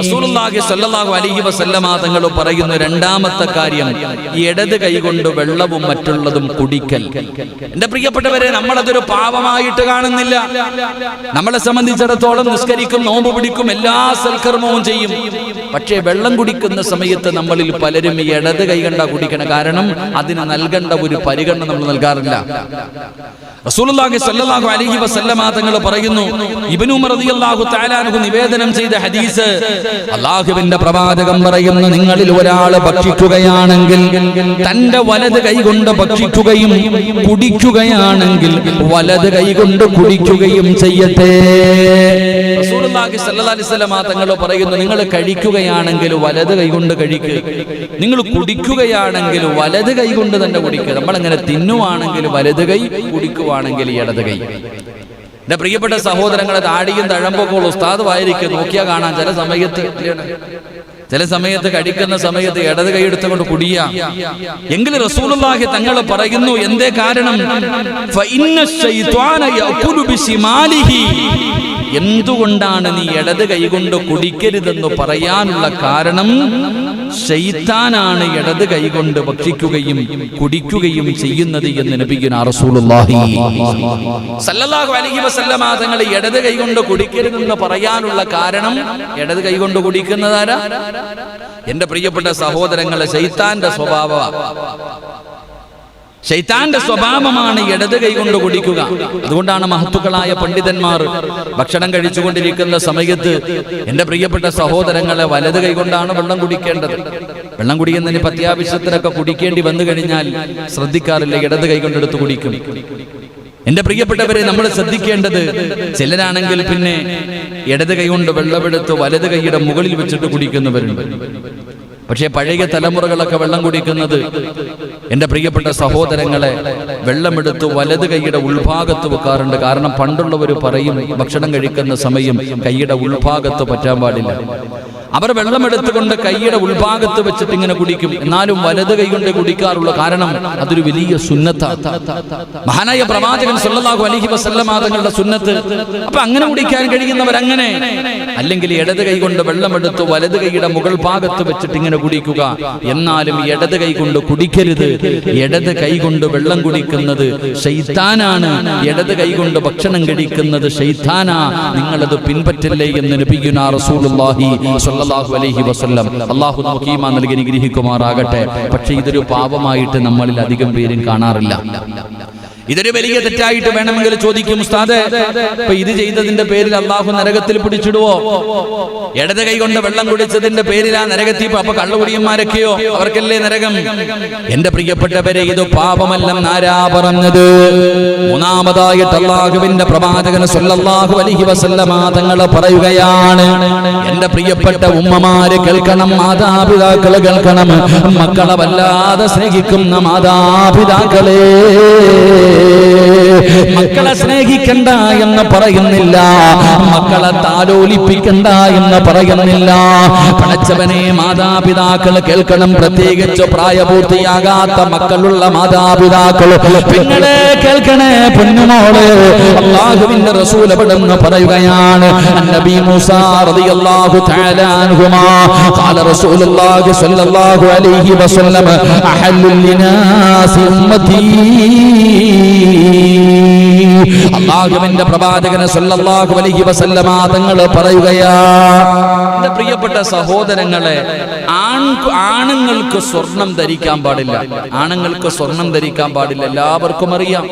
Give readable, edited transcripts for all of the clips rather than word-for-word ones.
റസൂലുള്ളാഹി സ്വല്ലല്ലാഹു അലൈഹി വസല്ലമ തങ്ങൾ പറയുന്ന രണ്ടാമത്തെ കാര്യം ഇടത് കൈകൊണ്ട് വെള്ളവും മറ്റുള്ളതും കുടിക്കൽ. എന്റെ പ്രിയപ്പെട്ടവരെ, നമ്മളതൊരു പാപമായിട്ട് കാണുന്നില്ല. നമ്മളെ സംബന്ധിച്ചിടത്തോളം നിസ്കരിക്കും, നോമ്പ് പിടിക്കും, എല്ലാ സൽക്കർമ്മവും ചെയ്യും. പക്ഷേ വെള്ളം കുടിക്കുന്ന സമയത്ത് നമ്മളിൽ പലരും ഇടത് കൈ കണ്ടാ കുടിക്കണം. കാരണം അതിന് നൽകേണ്ട ഒരു പരിഗണന നമ്മൾ നൽകാറില്ല. റസൂലുള്ളാഹി സ്വല്ലല്ലാഹു അലൈഹി വസല്ലമ തങ്ങൾ പറയുന്നു, ഇബ്നു ഉമർ റളിയല്ലാഹു തആല അൻഹു നിവേദനം ചെയ്ത ഹദീസ്, അല്ലാഹുവിന്റെ പ്രവാചകൻ പറയുന്നു, നിങ്ങളിൽ ഒരാൾ ഭക്ഷിക്കുകയാണെങ്കിൽ തന്റെ വലത് കൈകൊണ്ട് ഭക്ഷിക്കുകയും കുടിക്കുകയാണെങ്കിൽ വലത് കൈകൊണ്ട് കുടിക്കുകയും ചെയ്യട്ടെ. റസൂലുള്ളാഹി സ്വല്ലല്ലാഹു അലൈഹി വസല്ലമ തങ്ങൾ പറയുന്നു, നിങ്ങൾ കഴിക്കുകയാണെങ്കിൽ വലത് കൈകൊണ്ട് കഴിക്കുക, നിങ്ങൾ കുടിക്കുകയാണെങ്കിൽ വലത് കൈകൊണ്ട് തന്നെ കുടിക്കുക. നമ്മളെങ്ങനെ തിന്നുവാണെങ്കിൽ വലത് കൈ, കുടിക്കുവാണെങ്കിൽ ഇടത് കൈ. എന്റെ പ്രിയപ്പെട്ട സഹോദരങ്ങളെ, താടിയും തഴമ്പൊക്കെ ഉസ്താദുമായിരിക്കും, നോക്കിയാൽ കാണാൻ ചില സമയത്ത് കഴിക്കുന്ന സമയത്ത് ഇടത് കൈ എടുത്തുകൊണ്ട് കുടിയ. എങ്കിൽ റസൂലുള്ളാഹി തങ്ങൾ പറയുന്നു, എന്തേ കാരണം? എന്തുകൊണ്ടാണ് നീ ഇടത് കൈകൊണ്ട് കുടിക്കരുതെന്ന് പറയാനുള്ള കാരണം, ശൈത്താനാണ് ഇടത് കൈകൊണ്ട് ഭക്ഷിക്കുകയും കുടിക്കുകയും ചെയ്യുന്നത് എന്ന് നബിയുനാ റസൂലുള്ളാഹി സല്ലല്ലാഹു അലൈഹി വസല്ലമ തങ്ങൾ ഇടത് കൈകൊണ്ട് കുടിക്കരുതെന്ന് പറയാനുള്ള കാരണം, ഇടത് കൈകൊണ്ട് കുടിക്കുന്നതാരാ? എന്റെ പ്രിയപ്പെട്ട സഹോദരങ്ങളെ, ശൈത്താന്റെ സ്വഭാവമാണ് ഇടത് കൈകൊണ്ട് കുടിക്കുക. അതുകൊണ്ടാണ് മഹത്തുക്കളായ പണ്ഡിതന്മാർ ഭക്ഷണം കഴിച്ചുകൊണ്ടിരിക്കുന്ന സമയത്ത്, എന്റെ പ്രിയപ്പെട്ട സഹോദരങ്ങളെ, വലത് കൈകൊണ്ടാണ് വെള്ളം കുടിക്കേണ്ടത്. വെള്ളം കുടിക്കുന്നതിന് അത്യാവശ്യത്തിനൊക്കെ കുടിക്കേണ്ടി വന്നു കഴിഞ്ഞാൽ ശ്രദ്ധിക്കാറില്ല, ഇടത് കൈകൊണ്ടെടുത്ത് കുടിക്കും. എന്റെ പ്രിയപ്പെട്ടവരെ, നമ്മൾ ശ്രദ്ധിക്കേണ്ടത്, ചിലരാണെങ്കിൽ പിന്നെ ഇടത് കൈകൊണ്ട് വെള്ളമെടുത്ത് വലത് കൈയുടെ മുകളിൽ വെച്ചിട്ട് കുടിക്കുന്നവരുണ്ട്. പക്ഷേ പഴയ തലമുറകളൊക്കെ വെള്ളം കുടിക്കുന്നത്, എന്റെ പ്രിയപ്പെട്ട സഹോദരങ്ങളെ, വെള്ളമെടുത്ത് വലത് കൈയുടെ ഉൾഭാഗത്ത് വെക്കാറുണ്ട്. കാരണം പണ്ടുള്ളവർ പറയും, ഭക്ഷണം കഴിക്കുന്ന സമയം കൈയുടെ ഉൾഭാഗത്ത് പറ്റാൻ പാടില്ല. അവർ വെള്ളമെടുത്തുകൊണ്ട് കൈയുടെ ഉൾഭാഗത്ത് വെച്ചിട്ട് ഇങ്ങനെ കുടിക്കും. എന്നാലും വലത് കൈ കൊണ്ട് കുടിക്കാറുള്ള കാരണം അതൊരു വലിയ സുന്നത്താണ്, മഹാനായ പ്രവാചകൻ സല്ലല്ലാഹു അലൈഹി വസല്ലമ തങ്ങളുടെ സുന്നത്ത്. അപ്പൊ അങ്ങനെ കുടിക്കാൻ കഴിയുന്നവരങ്ങനെ, അല്ലെങ്കിൽ ഇടത് കൈ കൊണ്ട് വെള്ളമെടുത്ത് വലത് കൈയുടെ മുകൾ ഭാഗത്ത് വെച്ചിട്ട് ഇങ്ങനെ കുടിക്കുക. എന്നാലും ഇടത് കൈ കൊണ്ട് കുടിക്കരുത്. ഇടത് കൈ കൊണ്ട് വെള്ളം കുടിക്കുന്നത് ശൈത്താനാണ്, ഇടത് കൈ കൊണ്ട് ഭക്ഷണം കഴിക്കുന്നത് ശൈത്താനാ. നിങ്ങളത് പിൻപറ്റില്ലേ എന്ന് നബിയുനാ റസൂലുള്ളാഹി സ്വല്ലല്ലാഹു അലൈഹി വസല്ലം. അല്ലാഹു നമുക്ക് ഈമാൻ നൽകി അനുഗ്രഹിക്കുമാറാകട്ടെ. പക്ഷേ ഇതൊരു പാപമായിട്ട് നമ്മളിൽ അധികം പേരും കാണാറില്ല. ഇതൊരു വലിയ തെറ്റായിട്ട് വേണമെങ്കിൽ ചോദിക്കും, ഉസ്താദേ, ഇപ്പൊ ഇത് ചെയ്തതിന്റെ പേരിൽ അള്ളാഹു നരകത്തിൽ പിടിച്ചിടുവോ? ഇടത് കൈ കൊണ്ട് വെള്ളം കുടിച്ചതിന്റെ പേരിൽ ആ നരകത്തിൽ അപ്പൊ കള്ളുകുടിയന്മാരൊക്കെയോ? അവർക്കല്ലേ നരകം? എന്റെ പ്രിയപ്പെട്ടവരെ, ഇത് പാപമല്ലെന്ന് ആരാ പറഞ്ഞത്? മൂന്നാമതായിട്ട് അള്ളാഹുവിന്റെ പ്രവാചകൻ സല്ലല്ലാഹു അലൈഹി വസല്ലമ തങ്ങൾ പറയുകയാണ്, എന്റെ പ്രിയപ്പെട്ട ഉമ്മമാര് കേൾക്കണം, മാതാപിതാക്കള് കേൾക്കണം, മക്കളെ വല്ലാതെ സ്നേഹിക്കുന്ന മാതാപിതാക്കളെ, മക്കളെ സ്നേഹിക്കണ്ട എന്ന് പറയുന്നില്ല, മക്കളെ താലോലിപ്പിക്കണ്ട എന്ന് പറയുന്നില്ല. പടച്ചവനെ, മാതാപിതാക്കൾ കേൾക്കണം, പ്രത്യേകിച്ച് പ്രായപൂർത്തിയാകാത്ത മക്കളുള്ള മാതാപിതാക്കൾ. പിന്നീട് കേൾക്കണേ പൊന്നുമോള്, അല്ലാഹുവിന്റെ റസൂൽ എവിടെന്ന് പറയുകയാണ്, നബി മൂസാ റളിയല്ലാഹു തആല അൻഹുമാ ഖാല റസൂലുള്ളാഹി സ്വല്ലല്ലാഹു അലൈഹി വസല്ലം അഹല്ലുൽ ലിനാസി ഉമ്മതി. അല്ലാഹുവിന്റെ പ്രവാചകൻ സല്ലല്ലാഹു അലൈഹി വസല്ലമ തങ്ങൾ പറയുകയാണ്, പ്രിയപ്പെട്ട സഹോദരങ്ങളെ, ആണുങ്ങൾക്ക് സ്വർണം ധരിക്കാൻ പാടില്ല. ആണുങ്ങൾക്ക് സ്വർണം ധരിക്കാൻ പാടില്ല, എല്ലാവർക്കും അറിയാം.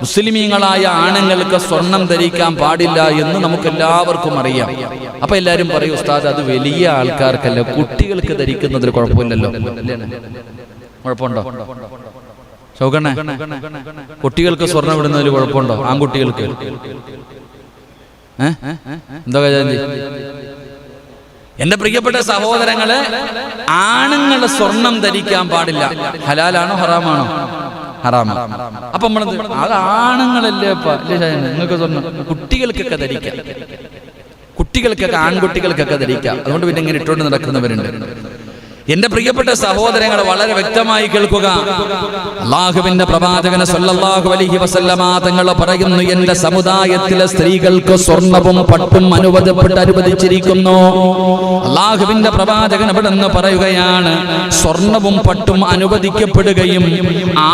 മുസ്ലിമീങ്ങളായ ആണുങ്ങൾക്ക് സ്വർണം ധരിക്കാൻ പാടില്ല എന്ന് നമുക്ക് എല്ലാവർക്കും അറിയാം. അപ്പൊ എല്ലാരും പറയും, ഉസ്താദ്, അത് വലിയ ആൾക്കാർക്കല്ല, കുട്ടികൾക്ക് ധരിക്കുന്നതിൽ കുഴപ്പമില്ലല്ലോ. കുഴപ്പമുണ്ടോ? ചോക്കണേ, കുട്ടികൾക്ക് സ്വർണം ഇടുന്നതിൽ കുഴപ്പമുണ്ടോ? ആൺകുട്ടികൾക്ക് എന്താ ഗജാന്തി? എന്റെ പ്രിയപ്പെട്ട സഹോദരങ്ങളെ, ആണുങ്ങൾ സ്വർണം ധരിക്കാൻ പാടില്ല. ഹലാലാണോ ഹറാമാണോ? ഹറാമാണ്. അപ്പൊ നമ്മളെന്ത്, അത് ആണുങ്ങളല്ലേ നിങ്ങൾക്ക് സ്വർണം? കുട്ടികൾക്കൊക്കെ ധരിക്കാം, കുട്ടികൾക്കൊക്കെ, ആൺകുട്ടികൾക്കൊക്കെ ധരിക്കാം. അതുകൊണ്ട് പിന്നെ ഇങ്ങനെ ഇട്ടുകൊണ്ട് നടക്കുന്നവരുണ്ട്. എന്റെ പ്രിയപ്പെട്ട സഹോദരങ്ങളെ വളരെ വ്യക്തമായി കേൾക്കുക. അല്ലാഹുവിന്റെ പ്രവാചകൻ സല്ലല്ലാഹു അലൈഹി വസല്ലമ തങ്ങൾ പറയുന്നു, എന്റെ സമുദായത്തിലെ സ്ത്രീകൾക്ക് സ്വർണവും പട്ടും അനുവദിച്ചിരിക്കുന്നു. അല്ലാഹുവിന്റെ പ്രവാചകൻ അവിടെ നിന്ന് പറയുകയാണ്, സ്വർണവും പട്ടും അനുവദിക്കപ്പെടുകയും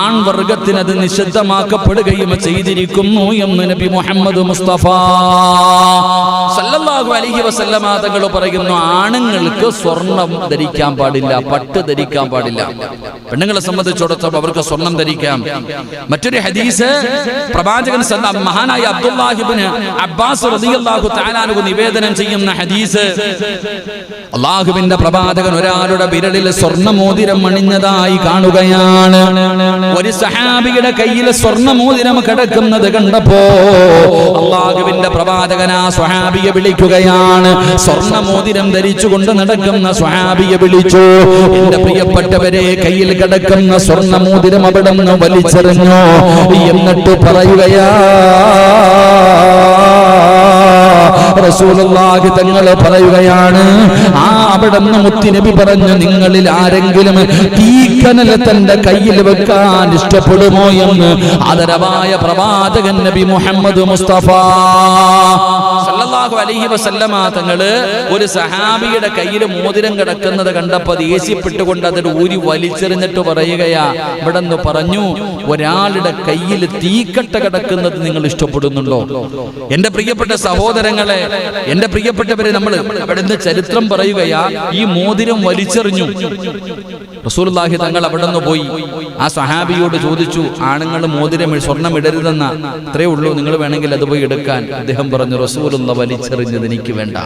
ആൺവർഗത്തിന് അത് നിഷിദ്ധമാക്കപ്പെടുകയും ചെയ്തിരിക്കുന്നു എന്ന് നബി മുഹമ്മദ് മുസ്തഫ സല്ലല്ലാഹു അലൈഹി വസല്ലമ തങ്ങൾ പറയുന്നു, ആണുങ്ങൾക്ക് സ്വർണം ധരിക്കാൻ പാടില്ല, പട്ട് ധരിക്കാൻ പാടില്ല. പെണ്ണുങ്ങളെ സംബന്ധിച്ചിടത്തോളം അവർക്ക് സ്വർണം ധരിക്കാം. മറ്റൊരു ഹദീസ് പ്രവാചകൻ മഹാനായ അബ്ദുല്ലാഹി ഇബ്നു അബ്ബാസ് റളിയല്ലാഹു തആല അൻഹു നിവേദനം ചെയ്യുന്ന ഹദീസ്, അല്ലാഹുവിന്റെ പ്രവാചകൻ ഒരാളുടെ വിരലിൽ സ്വർണ്ണമോതിരം അണിഞ്ഞതായി കാണുകയാണ്. ഒരു സഹാബിയുടെ കയ്യിൽ സ്വർണ്ണമോതിരം കിടക്കുന്നത് കണ്ടപ്പോ അല്ലാഹുവിന്റെ പ്രവാചകൻ ആ സ്വഹാബിയെ വിളിക്കുകയാണ്. സ്വർണ്ണമോതിരം ധരിച്ചുകൊണ്ട് നടക്കുന്ന സ്വഹാബിയെ വിളിച്ചു. എന്റെ പ്രിയപ്പെട്ടവരെ, കയ്യിൽ കിടക്കുന്ന സ്വർണ്ണമോതിരം അവിടെ നിന്ന് വലിച്ചെറിഞ്ഞു. എന്നിട്ട് പറയുകയാ, റസൂലുള്ളാഹി തങ്ങൾ പറയുകയാണ്, അവിടെ നിന്ന് മുത്തുനബി പറഞ്ഞു, നിങ്ങളിൽ ആരെങ്കിലും തീക്കനൽ തന്റെ കയ്യിൽ വെക്കാൻ ഇഷ്ടപ്പെടുമോ എന്ന് ആദരവായ പ്രവാചകൻ നബി മുഹമ്മദ് മുസ്തഫ സല്ലല്ലാഹു അലൈഹി വസല്ലമ തങ്ങള് ഒരു സഹാബിയുടെ കയ്യിൽ മോതിരം കിടക്കുന്നത് കണ്ടപ്പോൾ ദേഷ്യപ്പെട്ടുകൊണ്ട് അതിൽ ഊരി വലിച്ചെറിഞ്ഞിട്ട് പറയുകയാ, ഇവിടെ നിന്ന് പറഞ്ഞു, ഒരാളുടെ കയ്യിൽ തീക്കട്ട കിടക്കുന്നത് നിങ്ങൾ ഇഷ്ടപ്പെടുന്നുണ്ടോ? എന്റെ പ്രിയപ്പെട്ട സഹോദരങ്ങളെ, എന്റെ പ്രിയപ്പെട്ടവരെ, നമ്മൾ അവിടെ നിന്ന് ചരിത്രം പറയുകയാ, ഈ മോതിരം വലിച്ചെറിഞ്ഞു. റസൂലുള്ളാഹി തങ്ങൾ അവിടെ നിന്ന് പോയി ആ സ്വഹാബിയോട് ചോദിച്ചു, ആണുങ്ങൾ മോതിരം സ്വർണം ഇടരുതെന്ന അത്രേ ഉള്ളൂ, നിങ്ങൾ വേണമെങ്കിൽ അത് പോയി എടുക്കാൻ. അദ്ദേഹം പറഞ്ഞു, റസൂലുള്ള വലിച്ചെറിഞ്ഞത് എനിക്ക് വേണ്ട.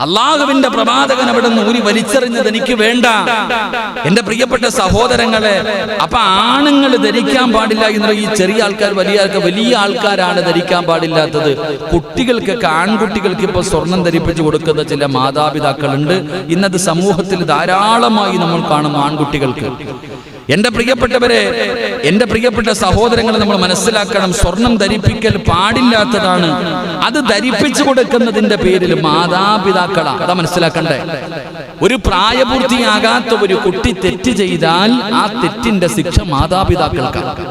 അല്ലാഹുവിന്റെ പ്രവാചകൻ അവിടെ നിന്ന് ഊരി വലിച്ചെറിഞ്ഞത് എനിക്ക് വേണ്ട. എന്റെ പ്രിയപ്പെട്ട സഹോദരങ്ങളെ, അപ്പൊ ആണുങ്ങൾ ധരിക്കാൻ പാടില്ല എന്നുള്ള ഈ ചെറിയ ആൾക്കാർ വലിയ ആൾക്കാരാണ് ധരിക്കാൻ പാടില്ലാത്തത്. കുട്ടികൾക്കൊക്കെ, ആൺകുട്ടികൾക്ക് ഇപ്പൊ സ്വർണം ധരിപ്പിച്ചു കൊടുക്കുന്ന ചില മാതാപിതാക്കളുണ്ട്. ഇന്നത് സമൂഹത്തിൽ ധാരാളമായി നമ്മൾ കാണുന്നു ആൺകുട്ടികൾക്ക്. എന്റെ പ്രിയപ്പെട്ടവരെ, എന്റെ പ്രിയപ്പെട്ട സഹോദരങ്ങളെ, നമ്മൾ മനസ്സിലാക്കണം, സ്വർണം ധരിപ്പിക്കൽ പാടില്ലാത്തതാണ്. അത് ധരിപ്പിച്ചു കൊടുക്കുന്നതിന്റെ പേരിൽ മാതാപിതാക്കളാ, അതാ മനസ്സിലാക്കണ്ടേ. ഒരു പ്രായപൂർത്തിയാകാത്ത ഒരു കുട്ടി തെറ്റ് ചെയ്താൽ ആ തെറ്റിന്റെ ശിക്ഷ മാതാപിതാക്കൾക്കാണ്.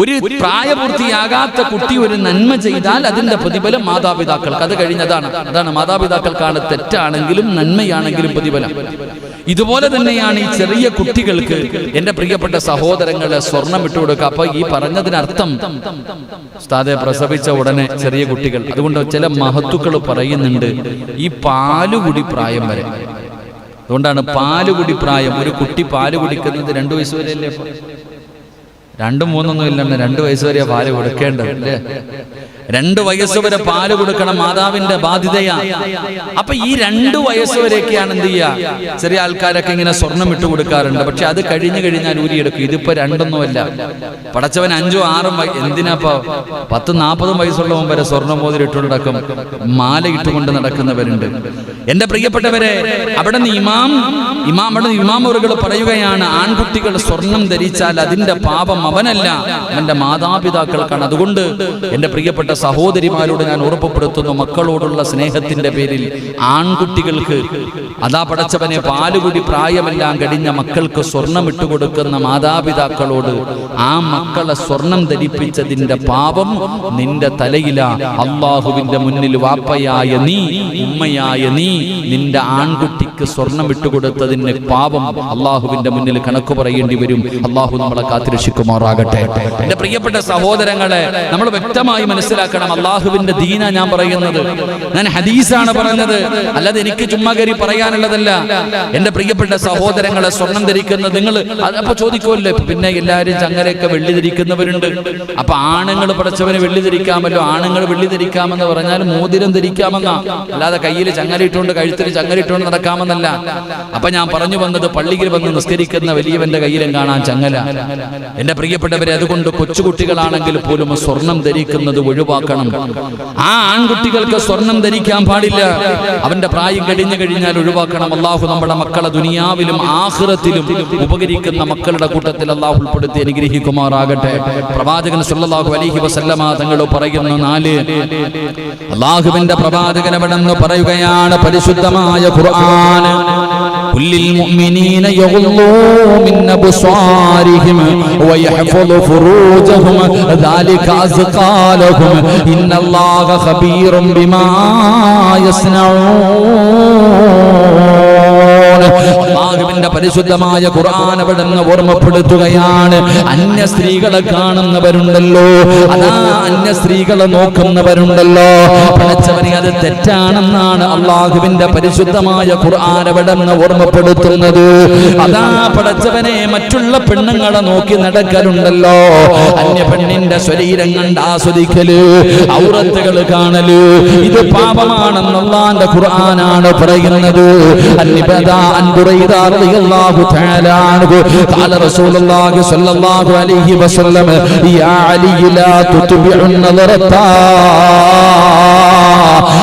ഒരു പ്രായപൂർത്തിയാകാത്ത കുട്ടി ഒരു നന്മ ചെയ്താൽ അതിന്റെ പ്രതിഫലം മാതാപിതാക്കൾക്ക്. അത് കഴിഞ്ഞതാണ് മാതാപിതാക്കൾക്കാണ് തെറ്റാണെങ്കിലും നന്മയാണെങ്കിലും പ്രതിഫലം. ഇതുപോലെ തന്നെയാണ് ഈ ചെറിയ കുട്ടികൾക്ക്, എന്റെ പ്രിയപ്പെട്ട സഹോദരങ്ങളെ, സ്വർണം ഇട്ടുകൊടുക്കുക. അപ്പൊ ഈ പറഞ്ഞതിനർത്ഥം ഉസ്താദെ പ്രസവിച്ച ഉടനെ ചെറിയ കുട്ടികൾ, അതുകൊണ്ട് ചില മഹത്തുക്കൾ പറയുന്നുണ്ട് ഈ പാലുകുടി പ്രായം വരെ. അതുകൊണ്ടാണ് പാലുകുടി പ്രായം, ഒരു കുട്ടി പാല് കുടിക്കുന്നത് 2 വയസ്സ് വരെ അല്ലേ? 2, 3 ഇല്ലാണ്ട് 2 വയസ്സ് വരെ പാല് കൊടുക്കേണ്ടത് അല്ലേ? 2 വയസ്സ് വരെ പാല് കൊടുക്കണം, മാതാവിന്റെ ബാധ്യതയാ. അപ്പൊ ഈ 2 വയസ്സ് വരെയൊക്കെയാണ് എന്ത് ചെയ്യുക, ചെറിയ ആൾക്കാരൊക്കെ ഇങ്ങനെ സ്വർണം ഇട്ട് കൊടുക്കാറുണ്ട്. പക്ഷെ അത് കഴിഞ്ഞാൽ ഊരിയെടുക്കും. ഇതിപ്പോ 2ഒന്നുമല്ല, പടച്ചവൻ 5ഉം 6ഉം എന്തിനാപ്പോ 10-40 വയസ്സുള്ളവൻ വരെ സ്വർണ്ണമോതിരം ഇട്ട് നടക്കും, മാല ഇട്ടുകൊണ്ട് നടക്കുന്നവരുണ്ട്. എന്റെ പ്രിയപ്പെട്ടവരെ, അവിടെ നിന്ന് ഇമാമുകൾ പറയുകയാണ്, ആൺകുട്ടികൾ സ്വർണം ധരിച്ചാൽ അതിന്റെ പാപം അവനല്ല, അവന്റെ മാതാപിതാക്കൾക്കാണ്. അതുകൊണ്ട് എന്റെ പ്രിയപ്പെട്ട സഹോദരിമാരോട് ഞാൻ ഉറപ്പുപ്പെടുത്തുന്നു, മക്കളോടുള്ള സ്നേഹത്തിന്റെ പേരിൽ ആൺകുട്ടികൾക്ക്, അതാ പടച്ചവനെ, പാലുകുടി പ്രായമെല്ലാം കഴിഞ്ഞ മക്കൾക്ക് സ്വർണം ഇട്ടുകൊടുക്കുന്ന മാതാപിതാക്കളോട്, ആ മക്കളെ സ്വർണം ധരിപ്പിച്ചതിന്റെ പാപം നിന്റെ തലയിലാ. അള്ളാഹുവിന്റെ മുന്നിൽ വാപ്പയായ നീ, ഉമ്മയായ നീ, നിന്റെ ആൺകുട്ടിക്ക് സ്വർണം ഇട്ടുകൊടുത്തതിന്റെ പാപം അള്ളാഹുവിന്റെ മുന്നിൽ കണക്ക് പറയേണ്ടി വരും. അള്ളാഹു നമ്മളെ കാത്തുരക്ഷിക്കുമാറാകട്ടെ. എന്റെ പ്രിയപ്പെട്ട സഹോദരങ്ങളെ, നമ്മൾ വ്യക്തമായി മനസ്സിലാക്കണം, അള്ളാഹുവിന്റെ ദീന ഞാൻ പറയുന്നത്, ഞാൻ ഹദീസാണ് പറഞ്ഞത്, അല്ലാതെ എനിക്ക് ചുമ്മാ കയറി പറയാനുള്ളതല്ല. എന്റെ പ്രിയപ്പെട്ട സഹോദരങ്ങളെ, സ്വർണം ധരിക്കുന്നത് നിങ്ങൾ അപ്പൊ ചോദിക്കുമല്ലോ, പിന്നെ എല്ലാവരും ചങ്ങലയൊക്കെ വെള്ളി ധരിക്കുന്നവരുണ്ട്, അപ്പൊ ആണുങ്ങൾ പടച്ചവന് വെള്ളി ധരിക്കാമല്ലോ. ആണുങ്ങൾ വെള്ളി ധരിക്കാമെന്ന് പറഞ്ഞാൽ മോതിരം ധരിക്കാമെന്നാ, അല്ലാതെ കയ്യിൽ ചങ്ങലിട്ടുകൊണ്ട് കഴുത്തിൽ ചങ്ങലിട്ടുകൊണ്ട് നടക്കാമെന്നല്ല. അപ്പൊ ഞാൻ പറഞ്ഞു വന്നത്, പള്ളിയിൽ വന്ന് നിസ്കരിക്കുന്ന വലിയവന്റെ കയ്യിലും കാണാൻ ചങ്ങല. എന്റെ പ്രിയപ്പെട്ടവരെ, അതുകൊണ്ട് കൊച്ചുകുട്ടികളാണെങ്കിൽ പോലും സ്വർണം ധരിക്കുന്നത് ഒഴിവാക്കണം. ആ ആൺകുട്ടികൾക്ക് സ്വർണം ധരിക്കാൻ പാടില്ല, അവന്റെ പ്രായം കഴിഞ്ഞാൽ ഒഴിവാക്കണം. അള്ളാഹു നമ്മുടെ മക്കളെ ദുനിയാവിലും ആഖിറത്തിലും ഉപകരിക്കുന്ന മക്കളുടെ കൂട്ടത്തിൽ അള്ളാഹു ഉൾപ്പെടുത്തി അനുഗ്രഹിക്കുമാറാകട്ടെ. പ്രവാചകൻ സല്ലല്ലാഹു അലൈഹി വസല്ലമ തങ്ങൾ പറയുന്ന 4 അള്ളാഹുവിന്റെ പ്രവാചകൻ അവിടെ നിന്ന് പറയുകയാണ്, പരിശുദ്ധമായ ഖുർആൻ കുല്ലിൽ മുഅ്മിനീന യഗ്ളൂ മിൻ അബ്സാരിഹിം വയഹ്ഫളു ഫുറൂജഹും ദാലിക അസ്ഖാ ലഹും ഇന്നല്ലാഹ ഖബീറും ബിമാ അല്ലാഹുവിന്റെ പരിശുദ്ധമായ ഖുർആൻ അവിടുന്ന് ഓർമ്മപ്പെടുത്തുകയാണ്. അന്യ സ്ത്രീകളെ കാണുന്നവരുണ്ടല്ലോ, അതാ അന്യ സ്ത്രീകളെ നോക്കുന്നവരുണ്ടല്ലോ, പഠിച്ചവനെ അത് തെറ്റാണെന്നാണ് അല്ലാഹുവിന്റെ പരിശുദ്ധമായ ഖുർആൻ അവിടുന്ന് ഓർമ്മപ്പെടുത്തുന്നത്. അതാ പഠിച്ചവനെ മറ്റുള്ള പെണ്ണുങ്ങളെ നോക്കി നടക്കലുണ്ടല്ലോ, അന്യ പെണ്ണിന്റെ ശരീരം കണ്ട് ആസ്വദിക്കല്, ഔറത്തുകൾ കാണല്, ഇത് പാപമാണെന്ന് അല്ലാഹുവിന്റെ ഖുർആനാണ് പറയുന്നത്. عن بريدة رضي الله تعالى عنه قال رسول الله صلى الله عليه وسلم يا علي لا تتبع النظرة.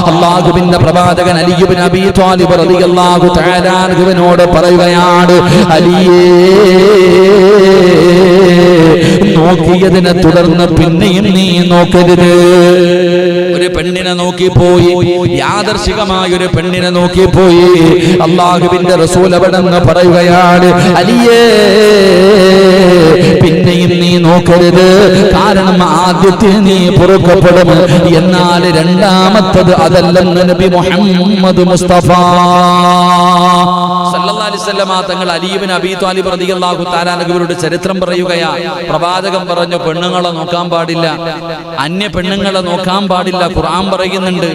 അല്ലാഹുവിന്റെ പ്രവാചകൻ അലി ഇബ്നു അബീ ത്വാലിബ് റളിയല്ലാഹു തആല അൻഹുവിനോട് പറയുകയാണ്, അലിയേ, നോക്കിയതിനെ തുടർന്ന് പിന്നെയും നീ നോക്കരുത്. ഒരു പെണ്ണിനെ നോക്കിപ്പോയി, യാദർശികമായ ഒരു പെണ്ണിനെ നോക്കിപ്പോയി, അല്ലാഹുവിന്റെ റസൂൽ അവിടെന്ന് പറയുകയാണ്, അലിയേ, പിന്നെയും നീ നോക്കരുത്. കാരണം ആദ്യത്തെ നീ പൊറുക്കപ്പെടും, എന്നാൽ രണ്ടാമത്തത് അതല്ലെന്ന് നബി മുഹമ്മദ് മുസ്തഫ സല്ലല്ലാഹു അലൈഹി വസല്ലം തങ്ങൾ അലി ഇബ്നു അബീ ത്വാലിബ് റളിയല്ലാഹു തആല അൻഹുവിന്റെ ചരിത്രം പറയുകയാ. പ്രവാചകൻ പറഞ്ഞു, പെണ്ണുങ്ങളെ നോക്കാൻ പാടില്ല, അന്യ പെണ്ണുങ്ങളെ നോക്കാൻ പാടില്ല, ഖുർആൻ പറയുന്നുണ്ട്.